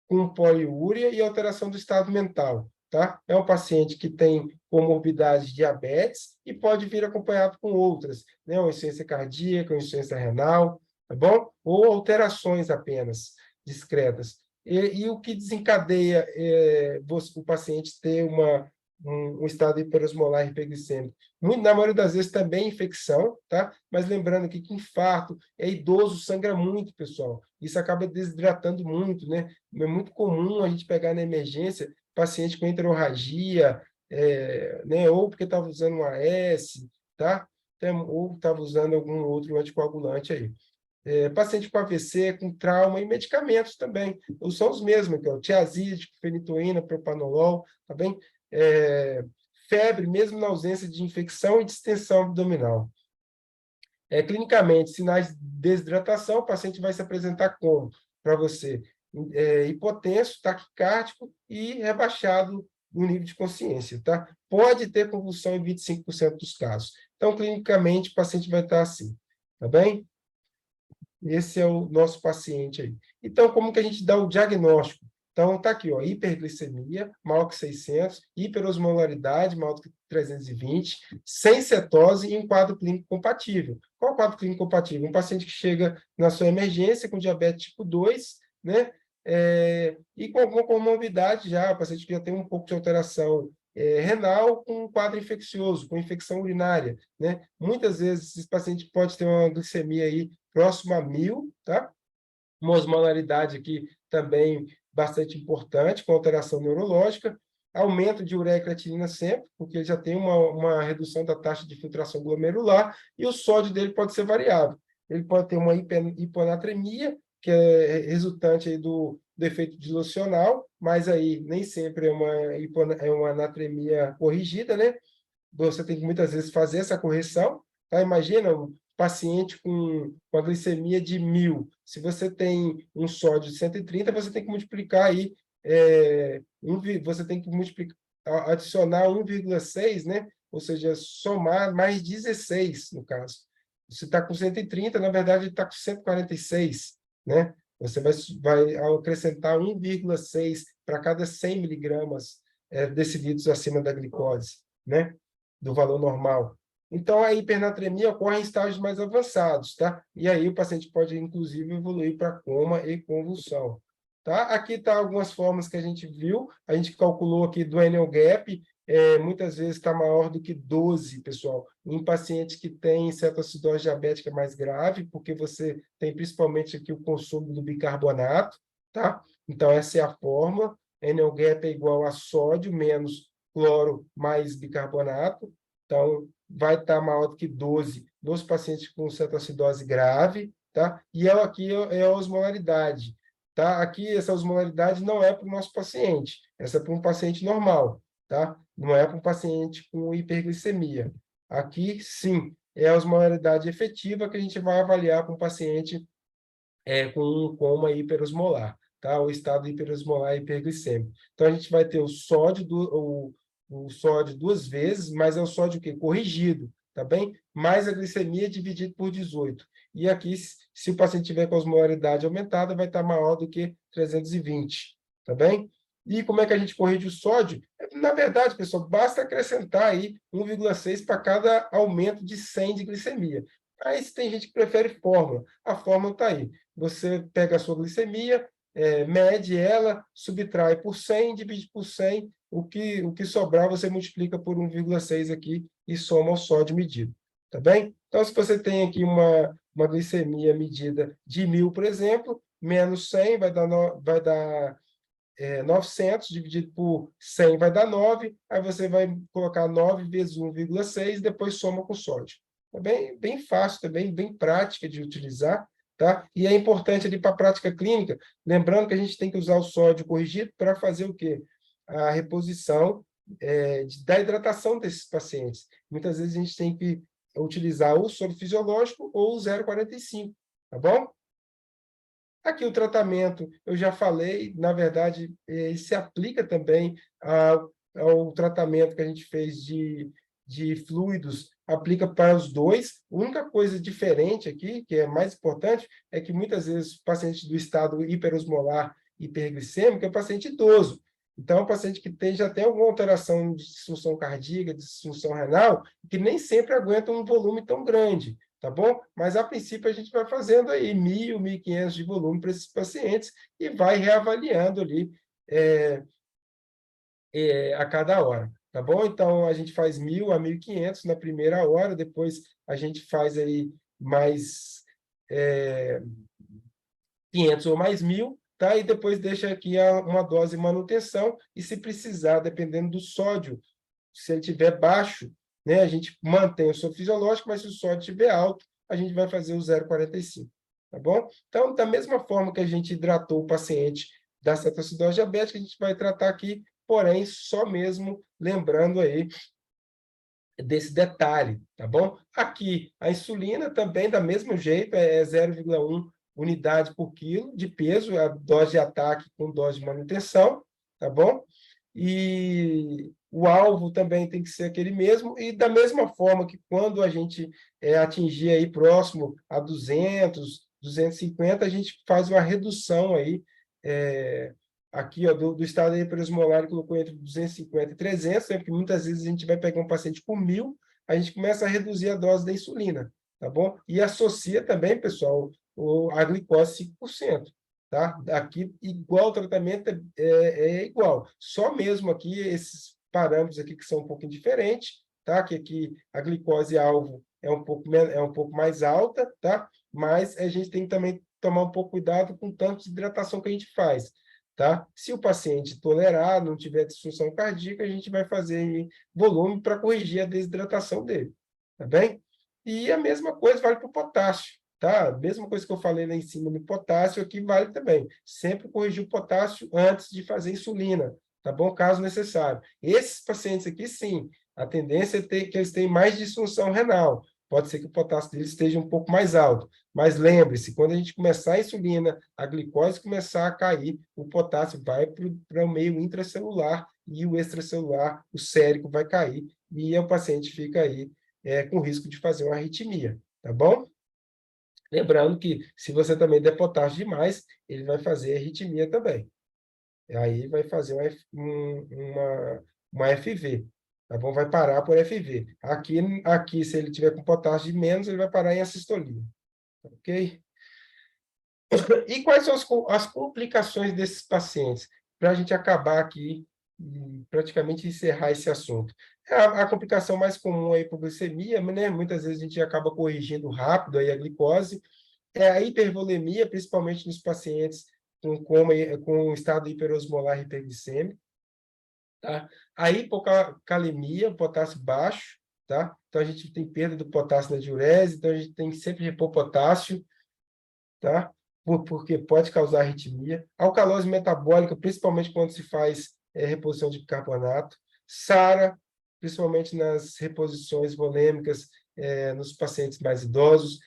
com poliúria e alteração do estado mental, tá? É um paciente que tem comorbidade de diabetes e pode vir acompanhado com outras, né, uma insuficiência cardíaca, uma insuficiência renal, tá bom? Ou alterações apenas discretas. E o que desencadeia o paciente ter um estado hiperosmolar hiperglicêmico? Muito, na maioria das vezes também infecção, tá? Mas lembrando aqui que infarto é idoso, sangra muito, pessoal. Isso acaba desidratando muito, né? É muito comum a gente pegar na emergência paciente com hemorragia, né? Ou porque estava usando um AS, tá? Ou estava usando algum outro anticoagulante aí. Paciente com AVC, com trauma e medicamentos também. São os mesmos, que é o tiazídico, fenitoína, propanolol, tá bem? Febre, mesmo na ausência de infecção e distensão abdominal. Clinicamente, sinais de desidratação, o paciente vai se apresentar como? Para você, hipotenso, taquicárdico e rebaixado no nível de consciência, tá? Pode ter convulsão em 25% dos casos. Então, clinicamente, o paciente vai estar assim, tá bem? Esse é o nosso paciente aí. Então, como que a gente dá o diagnóstico? Então, está aqui, ó, hiperglicemia, maior que 600, hiperosmolaridade, maior que 320, sem cetose e um quadro clínico compatível. Qual é o quadro clínico compatível? Um paciente que chega na sua emergência com diabetes tipo 2, né? E com alguma comorbidade já, o paciente que já tem um pouco de alteração renal com um quadro infeccioso, com infecção urinária, né? Muitas vezes, esse paciente pode ter uma glicemia aí próximo a 1.000, tá? Uma osmolaridade aqui também bastante importante, com alteração neurológica, aumento de ureia e creatinina sempre, porque ele já tem uma redução da taxa de filtração glomerular, e o sódio dele pode ser variável. Ele pode ter uma hiponatremia, que é resultante aí do efeito dilucional, mas aí nem sempre é uma anatremia corrigida, né? Você tem que muitas vezes fazer essa correção, tá? Imagina um paciente com a glicemia de 1.000. Se você tem um sódio de 130, você tem que multiplicar aí, você tem que multiplicar, adicionar 1,6, né? Ou seja, somar mais 16, no caso. Se está com 130, na verdade, ele está com 146, né? Você vai acrescentar 1,6 para cada 100 miligramas decilitros acima da glicose, né? Do valor normal. Então, a hipernatremia ocorre em estágios mais avançados, tá? E aí o paciente pode, inclusive, evoluir para coma e convulsão, tá? Aqui está algumas formas que a gente viu. A gente calculou aqui do Enel Gap, muitas vezes está maior do que 12, pessoal, em pacientes que têm cetoacidose diabética mais grave, porque você tem principalmente aqui o consumo do bicarbonato, tá? Então, essa é a fórmula. Enel Gap é igual a sódio menos cloro mais bicarbonato. Então, vai estar maior do que 12 nos pacientes com cetoacidose grave, tá? E aqui é a osmolaridade, tá? Aqui, essa osmolaridade não é para o nosso paciente, essa é para um paciente normal, tá? Não é para um paciente com hiperglicemia. Aqui, sim, é a osmolaridade efetiva que a gente vai avaliar com o paciente com um coma hiperosmolar, tá? O estado hiperosmolar hiperglicêmico. Então, a gente vai ter o sódio 2 vezes, mas é o sódio o quê? Corrigido, tá bem? Mais a glicemia dividido por 18. E aqui, se o paciente tiver com a osmolaridade aumentada, vai estar maior do que 320, tá bem? E como é que a gente corrige o sódio? Na verdade, pessoal, basta acrescentar aí 1,6 para cada aumento de 100 de glicemia. Aí, se tem gente que prefere fórmula, a fórmula está aí. Você pega a sua glicemia, mede ela, subtrai por 100, divide por 100, o que sobrar você multiplica por 1,6 aqui e soma o sódio medido, tá bem? Então, se você tem aqui uma glicemia medida de 1.000, por exemplo, menos 100 vai dar 900 dividido por 100 vai dar 9, aí você vai colocar 9 vezes 1,6, depois soma com sódio. É bem fácil também, bem prática de utilizar, tá? E é importante ali para a prática clínica, lembrando que a gente tem que usar o sódio corrigido para fazer o quê? A reposição da hidratação desses pacientes. Muitas vezes a gente tem que utilizar o soro fisiológico ou o 0,45, tá bom? Aqui o tratamento, eu já falei, na verdade, se aplica também ao tratamento que a gente fez de fluidos, aplica para os dois. A única coisa diferente aqui, que é mais importante, é que muitas vezes o paciente do estado hiperosmolar hiperglicêmico é paciente idoso. Então, é um paciente que já tem alguma alteração de disfunção cardíaca, de disfunção renal, que nem sempre aguenta um volume tão grande, tá bom? Mas, a princípio, a gente vai fazendo aí 1.000, 1.500 de volume para esses pacientes e vai reavaliando ali a cada hora, tá bom? Então, a gente faz 1.000 a 1.500 na primeira hora, depois a gente faz aí mais 500 ou mais 1.000, tá? E depois deixa aqui uma dose de manutenção, e se precisar, dependendo do sódio, se ele estiver baixo, né, a gente mantém o soro fisiológico, mas se o sódio estiver alto, a gente vai fazer o 0,45, tá bom? Então, da mesma forma que a gente hidratou o paciente da cetoacidose diabética, a gente vai tratar aqui, porém, só mesmo lembrando aí desse detalhe, tá bom? Aqui, a insulina também, da mesmo jeito, é 0,1 unidade por quilo de peso, a dose de ataque com dose de manutenção, tá bom? E o alvo também tem que ser aquele mesmo, e da mesma forma que quando a gente atingir aí próximo a 200, 250, a gente faz uma redução aí, aqui, ó, do estado hiperosmolar, ele colocou entre 250 e 300, né, porque muitas vezes a gente vai pegar um paciente com 1.000, a gente começa a reduzir a dose da insulina, tá bom? E associa também, pessoal, a glicose 5%, tá? Aqui, igual o tratamento é igual, só mesmo aqui esses parâmetros aqui que são um pouquinho diferentes, tá? Que aqui a glicose-alvo é um pouco mais alta, tá? Mas a gente tem que também tomar um pouco cuidado com o tanto de hidratação que a gente faz, tá? Se o paciente tolerar, não tiver disfunção cardíaca, a gente vai fazer volume para corrigir a desidratação dele, tá bem? E a mesma coisa vale para o potássio, tá? A mesma coisa que eu falei lá em cima do potássio, aqui vale também. Sempre corrigir o potássio antes de fazer insulina, tá bom? Caso necessário. Esses pacientes aqui, sim, a tendência é que eles tenham mais disfunção renal. Pode ser que o potássio deles esteja um pouco mais alto. Mas lembre-se, quando a gente começar a insulina, a glicose começar a cair, o potássio vai para o meio intracelular e o extracelular, o sérico vai cair, e o paciente fica aí com risco de fazer uma arritmia, tá bom? Lembrando que, se você também der potássio demais, ele vai fazer arritmia também. Aí vai fazer uma FV, tá bom? Vai parar por FV. Aqui, se ele tiver com potássio de menos, ele vai parar em assistolia, ok? E quais são as complicações desses pacientes? Para a gente acabar aqui e praticamente encerrar esse assunto. A complicação mais comum é a hipoglicemia, né? Muitas vezes a gente acaba corrigindo rápido aí a glicose. É a hipervolemia, principalmente nos pacientes com estado hiperosmolar hiperglicêmico. Tá? A hipocalemia, potássio baixo, tá? Então a gente tem perda do potássio na diurese, então a gente tem que sempre repor potássio, tá? Porque pode causar arritmia. Alcalose metabólica, principalmente quando se faz reposição de bicarbonato. SARA, principalmente nas reposições volêmicas nos pacientes mais idosos.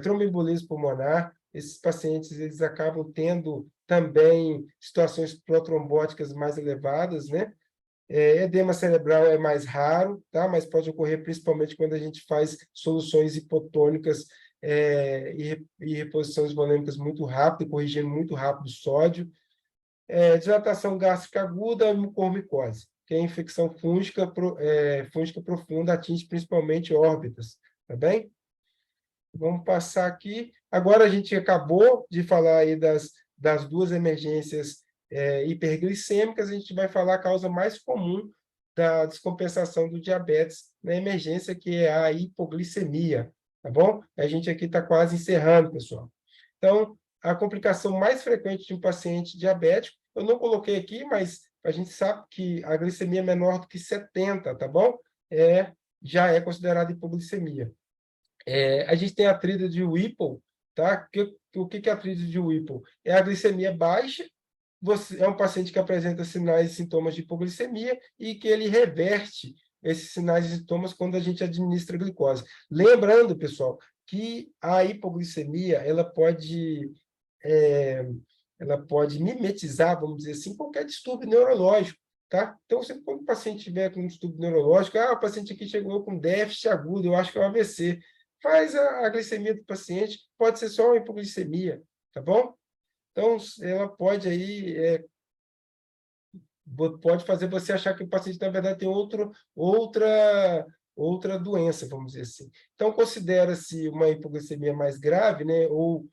Tromboembolismo pulmonar, esses pacientes eles acabam tendo também situações protrombóticas mais elevadas, né? Edema cerebral é mais raro, tá? Mas pode ocorrer principalmente quando a gente faz soluções hipotônicas e reposições volêmicas muito rápido, corrigindo muito rápido o sódio. Dilatação gástrica aguda, mucormicose, que é infecção fúngica profunda, atinge principalmente órbitas, tá bem? Vamos passar aqui. Agora a gente acabou de falar aí das duas emergências hiperglicêmicas, a gente vai falar a causa mais comum da descompensação do diabetes na emergência, que é a hipoglicemia, tá bom? A gente aqui está quase encerrando, pessoal. Então, a complicação mais frequente de um paciente diabético, eu não coloquei aqui, mas a gente sabe que a glicemia menor do que 70, tá bom? Já é considerada hipoglicemia. A gente tem a tríade de Whipple, tá? O que é a tríade de Whipple? É a glicemia baixa, você é um paciente que apresenta sinais e sintomas de hipoglicemia e que ele reverte esses sinais e sintomas quando a gente administra glicose. Lembrando, pessoal, que a hipoglicemia ela pode mimetizar, vamos dizer assim, qualquer distúrbio neurológico, tá? Então, quando o paciente tiver com um distúrbio neurológico, o paciente aqui chegou com déficit agudo, eu acho que é um AVC, faz a glicemia do paciente, pode ser só uma hipoglicemia, tá bom? Então, ela pode aí pode fazer você achar que o paciente, na verdade, tem outra doença, vamos dizer assim. Então, considera-se uma hipoglicemia mais grave, né, ou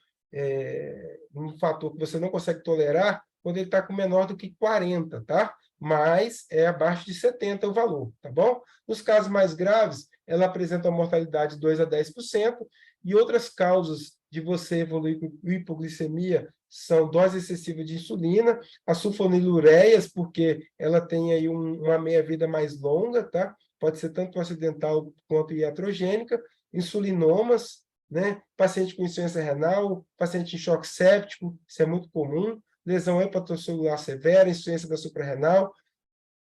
um fator que você não consegue tolerar quando ele está com menor do que 40, tá? Mas é abaixo de 70 o valor, tá bom? Nos casos mais graves, ela apresenta uma mortalidade de 2 a 10%, e outras causas de você evoluir com hipoglicemia são dose excessiva de insulina, as sulfonilureias, porque ela tem aí uma meia-vida mais longa, tá? Pode ser tanto acidental quanto iatrogênica, insulinomas, né? Paciente com insuficiência renal, paciente em choque séptico, isso é muito comum, lesão hepatocelular severa, insuficiência da suprarrenal,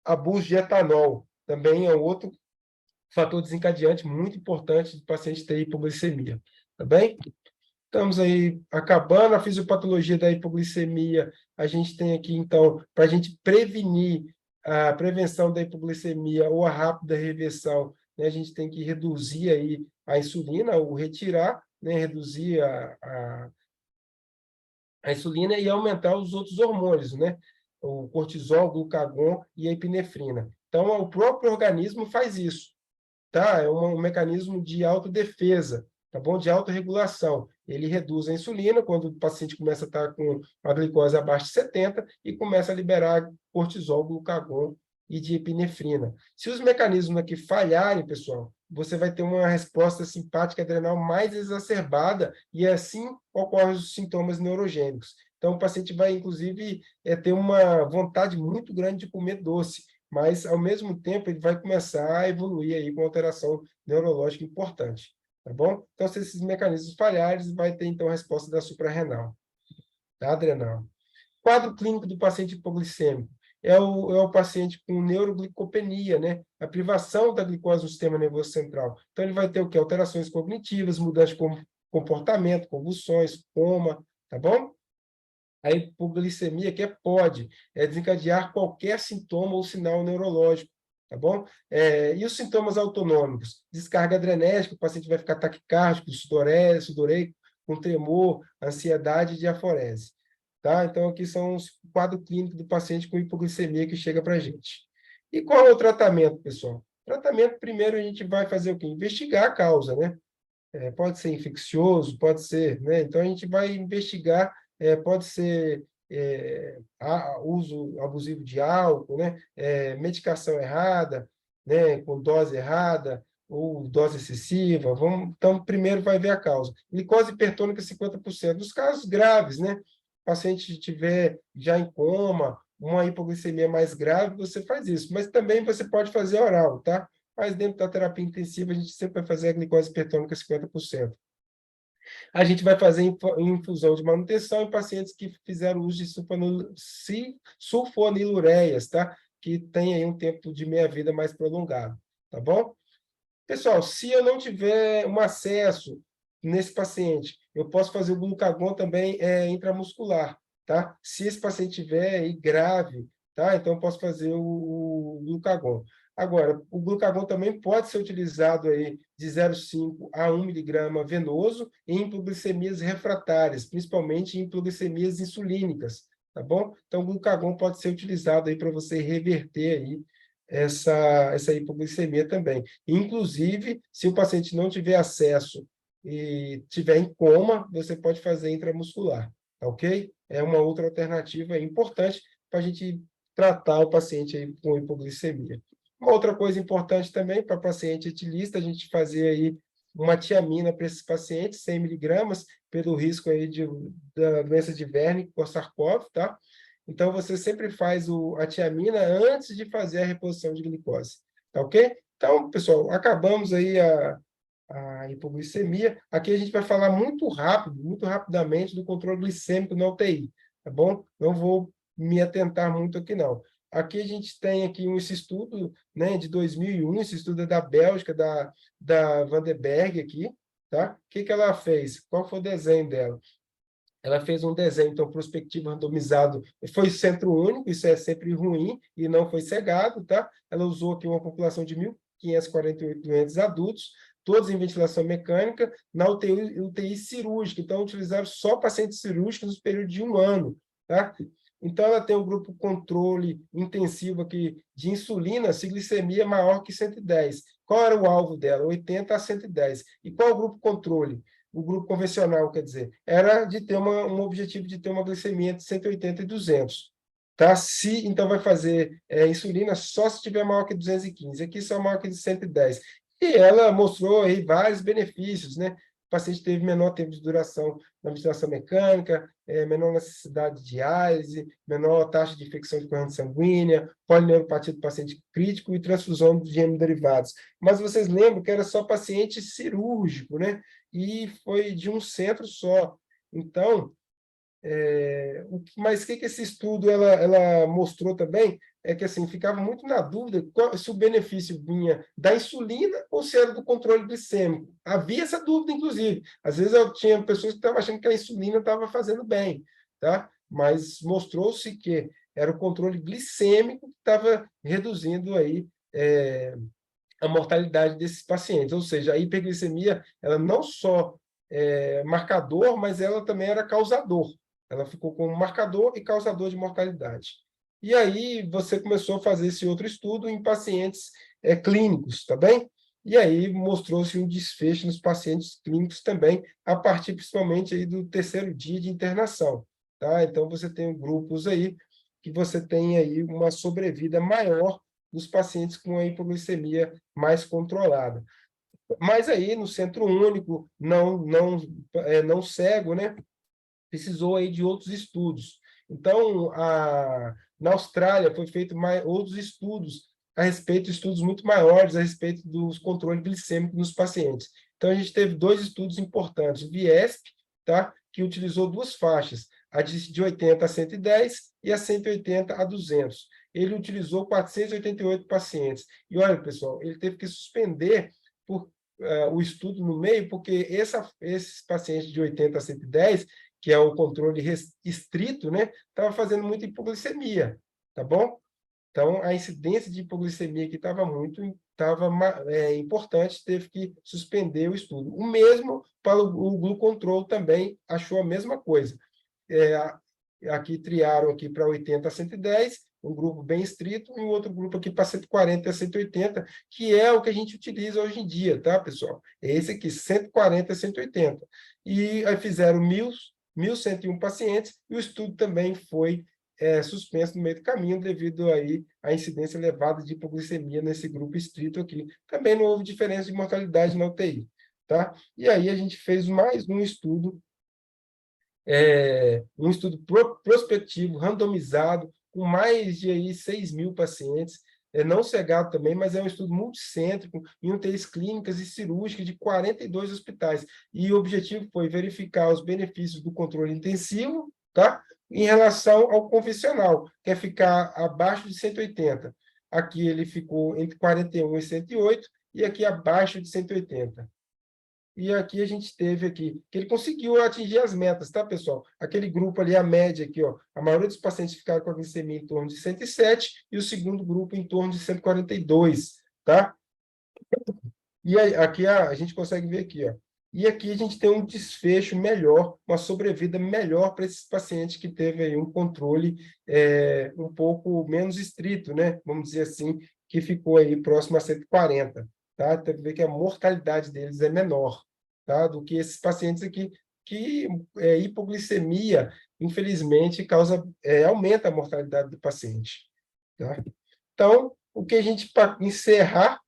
abuso de etanol, também é outro fator desencadeante muito importante do paciente ter hipoglicemia, tá bem? Estamos aí acabando a fisiopatologia da hipoglicemia. A gente tem aqui, então, para a gente prevenir a prevenção da hipoglicemia ou a rápida reversão, né, a gente tem que reduzir aí a insulina, ou retirar, né, reduzir a insulina e aumentar os outros hormônios, né? O cortisol, o glucagon e a epinefrina. Então, o próprio organismo faz isso, tá? É um mecanismo de autodefesa, tá bom? De autorregulação. Ele reduz a insulina quando o paciente começa a estar com a glicose abaixo de 70 e começa a liberar cortisol, glucagon e de epinefrina. Se os mecanismos aqui falharem, pessoal, você vai ter uma resposta simpática adrenal mais exacerbada e assim ocorrem os sintomas neurogênicos. Então, o paciente vai, inclusive, ter uma vontade muito grande de comer doce, mas, ao mesmo tempo, ele vai começar a evoluir aí com alteração neurológica importante, tá bom? Então, se esses mecanismos falharem, vai ter, então, a resposta da suprarrenal, da adrenal. Quadro clínico do paciente hipoglicêmico é o paciente com neuroglicopenia, né? A privação da glicose no sistema nervoso central. Então, ele vai ter o quê? Alterações cognitivas, mudanças de comportamento, convulsões, coma, tá bom? A hipoglicemia que pode desencadear qualquer sintoma ou sinal neurológico, tá bom? E os sintomas autonômicos? Descarga adrenérgica, o paciente vai ficar taquicárdico, sudoreico, com tremor, ansiedade e diaforese. Tá? Então, aqui são os quadros clínicos do paciente com hipoglicemia que chega para a gente. E qual é o tratamento, pessoal? Tratamento, primeiro, a gente vai fazer o quê? Investigar a causa, né? Pode ser infeccioso, pode ser, né? Então, a gente vai investigar, pode ser uso abusivo de álcool, né? Medicação errada, né? Com dose errada, ou dose excessiva. Então, primeiro vai ver a causa. Glicose hipertônica, 50%. Nos casos graves, né? O paciente estiver já em coma, uma hipoglicemia mais grave, você faz isso. Mas também você pode fazer oral, tá? Mas dentro da terapia intensiva, a gente sempre vai fazer a glicose hipertônica 50%. A gente vai fazer infusão de manutenção em pacientes que fizeram uso de sulfonilureias, tá? Que tem aí um tempo de meia-vida mais prolongado, tá bom? Pessoal, se eu não tiver um acesso nesse paciente, eu posso fazer o glucagon também intramuscular, tá? Se esse paciente tiver aí grave, tá? Então, eu posso fazer o glucagon. Agora, o glucagon também pode ser utilizado aí de 0,5 a 1 miligrama venoso em hipoglicemias refratárias, principalmente em hipoglicemias insulínicas, tá bom? Então, o glucagon pode ser utilizado aí para você reverter aí essa hipoglicemia também. Inclusive, se o paciente não tiver acesso e tiver em coma, você pode fazer intramuscular, tá ok? É uma outra alternativa importante para a gente tratar o paciente aí com hipoglicemia. Uma outra coisa importante também para paciente etilista, a gente fazer aí uma tiamina para esses pacientes, 100 miligramas, pelo risco aí da doença de Wernicke-Korsakoff, tá? Então, você sempre faz a tiamina antes de fazer a reposição de glicose, tá ok? Então, pessoal, acabamos aí a hipoglicemia. Aqui a gente vai falar muito rápido, muito rapidamente do controle glicêmico na UTI, tá bom? Não vou me atentar muito aqui, não. Aqui a gente tem aqui esse estudo, né, de 2001, esse estudo é da Bélgica, da Van den Berg aqui, tá? O que ela fez? Qual foi o desenho dela? Ela fez um desenho, então, prospectivo randomizado, foi centro único, isso é sempre ruim, e não foi cegado, tá? Ela usou aqui uma população de 1.548 doentes adultos, todos em ventilação mecânica, na UTI cirúrgica, então utilizaram só pacientes cirúrgicos no período de 1 ano, tá? Então, ela tem um grupo controle intensivo aqui de insulina, se glicemia maior que 110. Qual era o alvo dela? 80 a 110. E qual o grupo controle? O grupo convencional, quer dizer, era de ter um objetivo de ter uma glicemia de 180 e 200. Tá? Então, vai fazer insulina só se tiver maior que 215. Aqui só maior que 110. E ela mostrou aí vários benefícios, né? O paciente teve menor tempo de duração na ventilação mecânica, menor necessidade de diálise, menor taxa de infecção de corrente sanguínea, polineuropatia do paciente crítico e transfusão de hemoderivados. Mas vocês lembram que era só paciente cirúrgico, né? E foi de um centro só. Então, mas o que esse estudo ela mostrou também é que assim ficava muito na dúvida se o benefício vinha da insulina ou se era do controle glicêmico. Havia essa dúvida, inclusive. Às vezes eu tinha pessoas que estavam achando que a insulina estava fazendo bem, tá? Mas mostrou-se que era o controle glicêmico que estava reduzindo aí a mortalidade desses pacientes. Ou seja, a hiperglicemia, ela não só é marcador, mas ela também era causador. Ela ficou como marcador e causador de mortalidade. E aí você começou a fazer esse outro estudo em pacientes clínicos, tá bem? E aí mostrou-se um desfecho nos pacientes clínicos também, a partir principalmente aí do 3º dia de internação, tá? Então você tem grupos aí que você tem aí uma sobrevida maior dos pacientes com a hipoglicemia mais controlada. Mas aí, no centro único, não cego, né? Precisou aí de outros estudos. Então, na Austrália, foi feito outros estudos estudos muito maiores a respeito dos controles glicêmicos nos pacientes. Então, a gente teve 2 estudos importantes. O VIESP, tá? Que utilizou 2 faixas, a de 80 a 110 e a 180 a 200. Ele utilizou 488 pacientes. E olha, pessoal, ele teve que suspender o estudo no meio, porque esses pacientes de 80 a 110, que é o controle estrito, né, estava fazendo muita hipoglicemia, tá bom? Então, a incidência de hipoglicemia que estava importante, teve que suspender o estudo. O mesmo para o glucontrol também achou a mesma coisa. Aqui triaram aqui para 80 a 110, um grupo bem estrito, e um outro grupo aqui para 140 a 180, que é o que a gente utiliza hoje em dia, tá, pessoal? É esse aqui, 140 a 180. E aí fizeram 1.101 pacientes, e o estudo também foi suspenso no meio do caminho devido aí à incidência elevada de hipoglicemia nesse grupo estrito aqui. Também não houve diferença de mortalidade na UTI, tá? E aí a gente fez mais um estudo prospectivo, randomizado, com mais de aí 6.000 pacientes, não cegado também, mas é um estudo multicêntrico, em UTIs clínicas e cirúrgicas de 42 hospitais. E o objetivo foi verificar os benefícios do controle intensivo, tá? Em relação ao convencional, que é ficar abaixo de 180. Aqui ele ficou entre 41 e 108, e aqui abaixo de 180. E aqui a gente teve aqui, que ele conseguiu atingir as metas, tá, pessoal? Aquele grupo ali, a média aqui, ó, a maioria dos pacientes ficaram com a glicemia em torno de 107 e o segundo grupo em torno de 142, tá? E aí, aqui a gente consegue ver aqui, ó. E aqui a gente tem um desfecho melhor, uma sobrevida melhor para esses pacientes que teve aí um controle um pouco menos estrito, né? Vamos dizer assim, que ficou aí próximo a 140, tá? Tem que ver que a mortalidade deles é menor, tá? Do que esses pacientes aqui, que hipoglicemia, infelizmente, aumenta a mortalidade do paciente, tá? Então, o que a gente, para encerrar,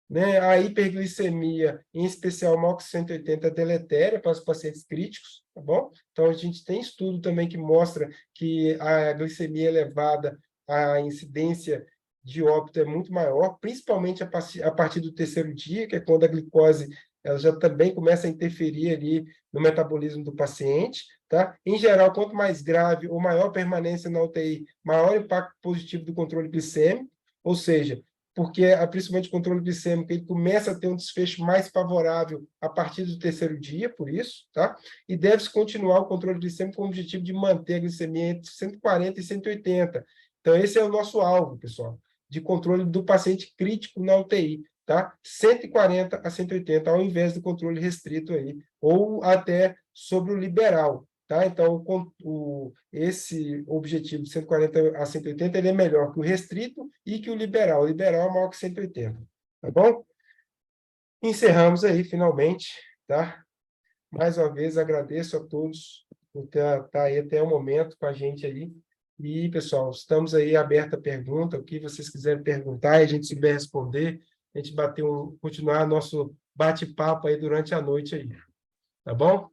né? A hiperglicemia, em especial maior que 180, é deletéria para os pacientes críticos, tá bom? Então, a gente tem estudo também que mostra que a glicemia elevada, a incidência de óbito é muito maior, principalmente a partir do terceiro dia, que é quando a glicose ela já também começa a interferir ali no metabolismo do paciente, tá? Em geral, quanto mais grave ou maior permanência na UTI, maior impacto positivo do controle glicêmico, ou seja, porque principalmente o controle glicêmico ele começa a ter um desfecho mais favorável a partir do terceiro dia, por isso, tá? E deve-se continuar o controle glicêmico com o objetivo de manter a glicemia entre 140 e 180. Então, esse é o nosso alvo, pessoal, de controle do paciente crítico na UTI, tá? 140 a 180, ao invés do controle restrito aí, ou até sobre o liberal, tá? Então, esse objetivo de 140 a 180 ele é melhor que o restrito e que o liberal. O liberal é maior que 180, tá bom? Encerramos aí, finalmente, tá? Mais uma vez, agradeço a todos por estar aí até o momento com a gente aí. E, pessoal, estamos aí abertos a pergunta, o que vocês quiserem perguntar, e a gente souber responder, a gente continuar nosso bate-papo aí durante a noite aí, tá bom?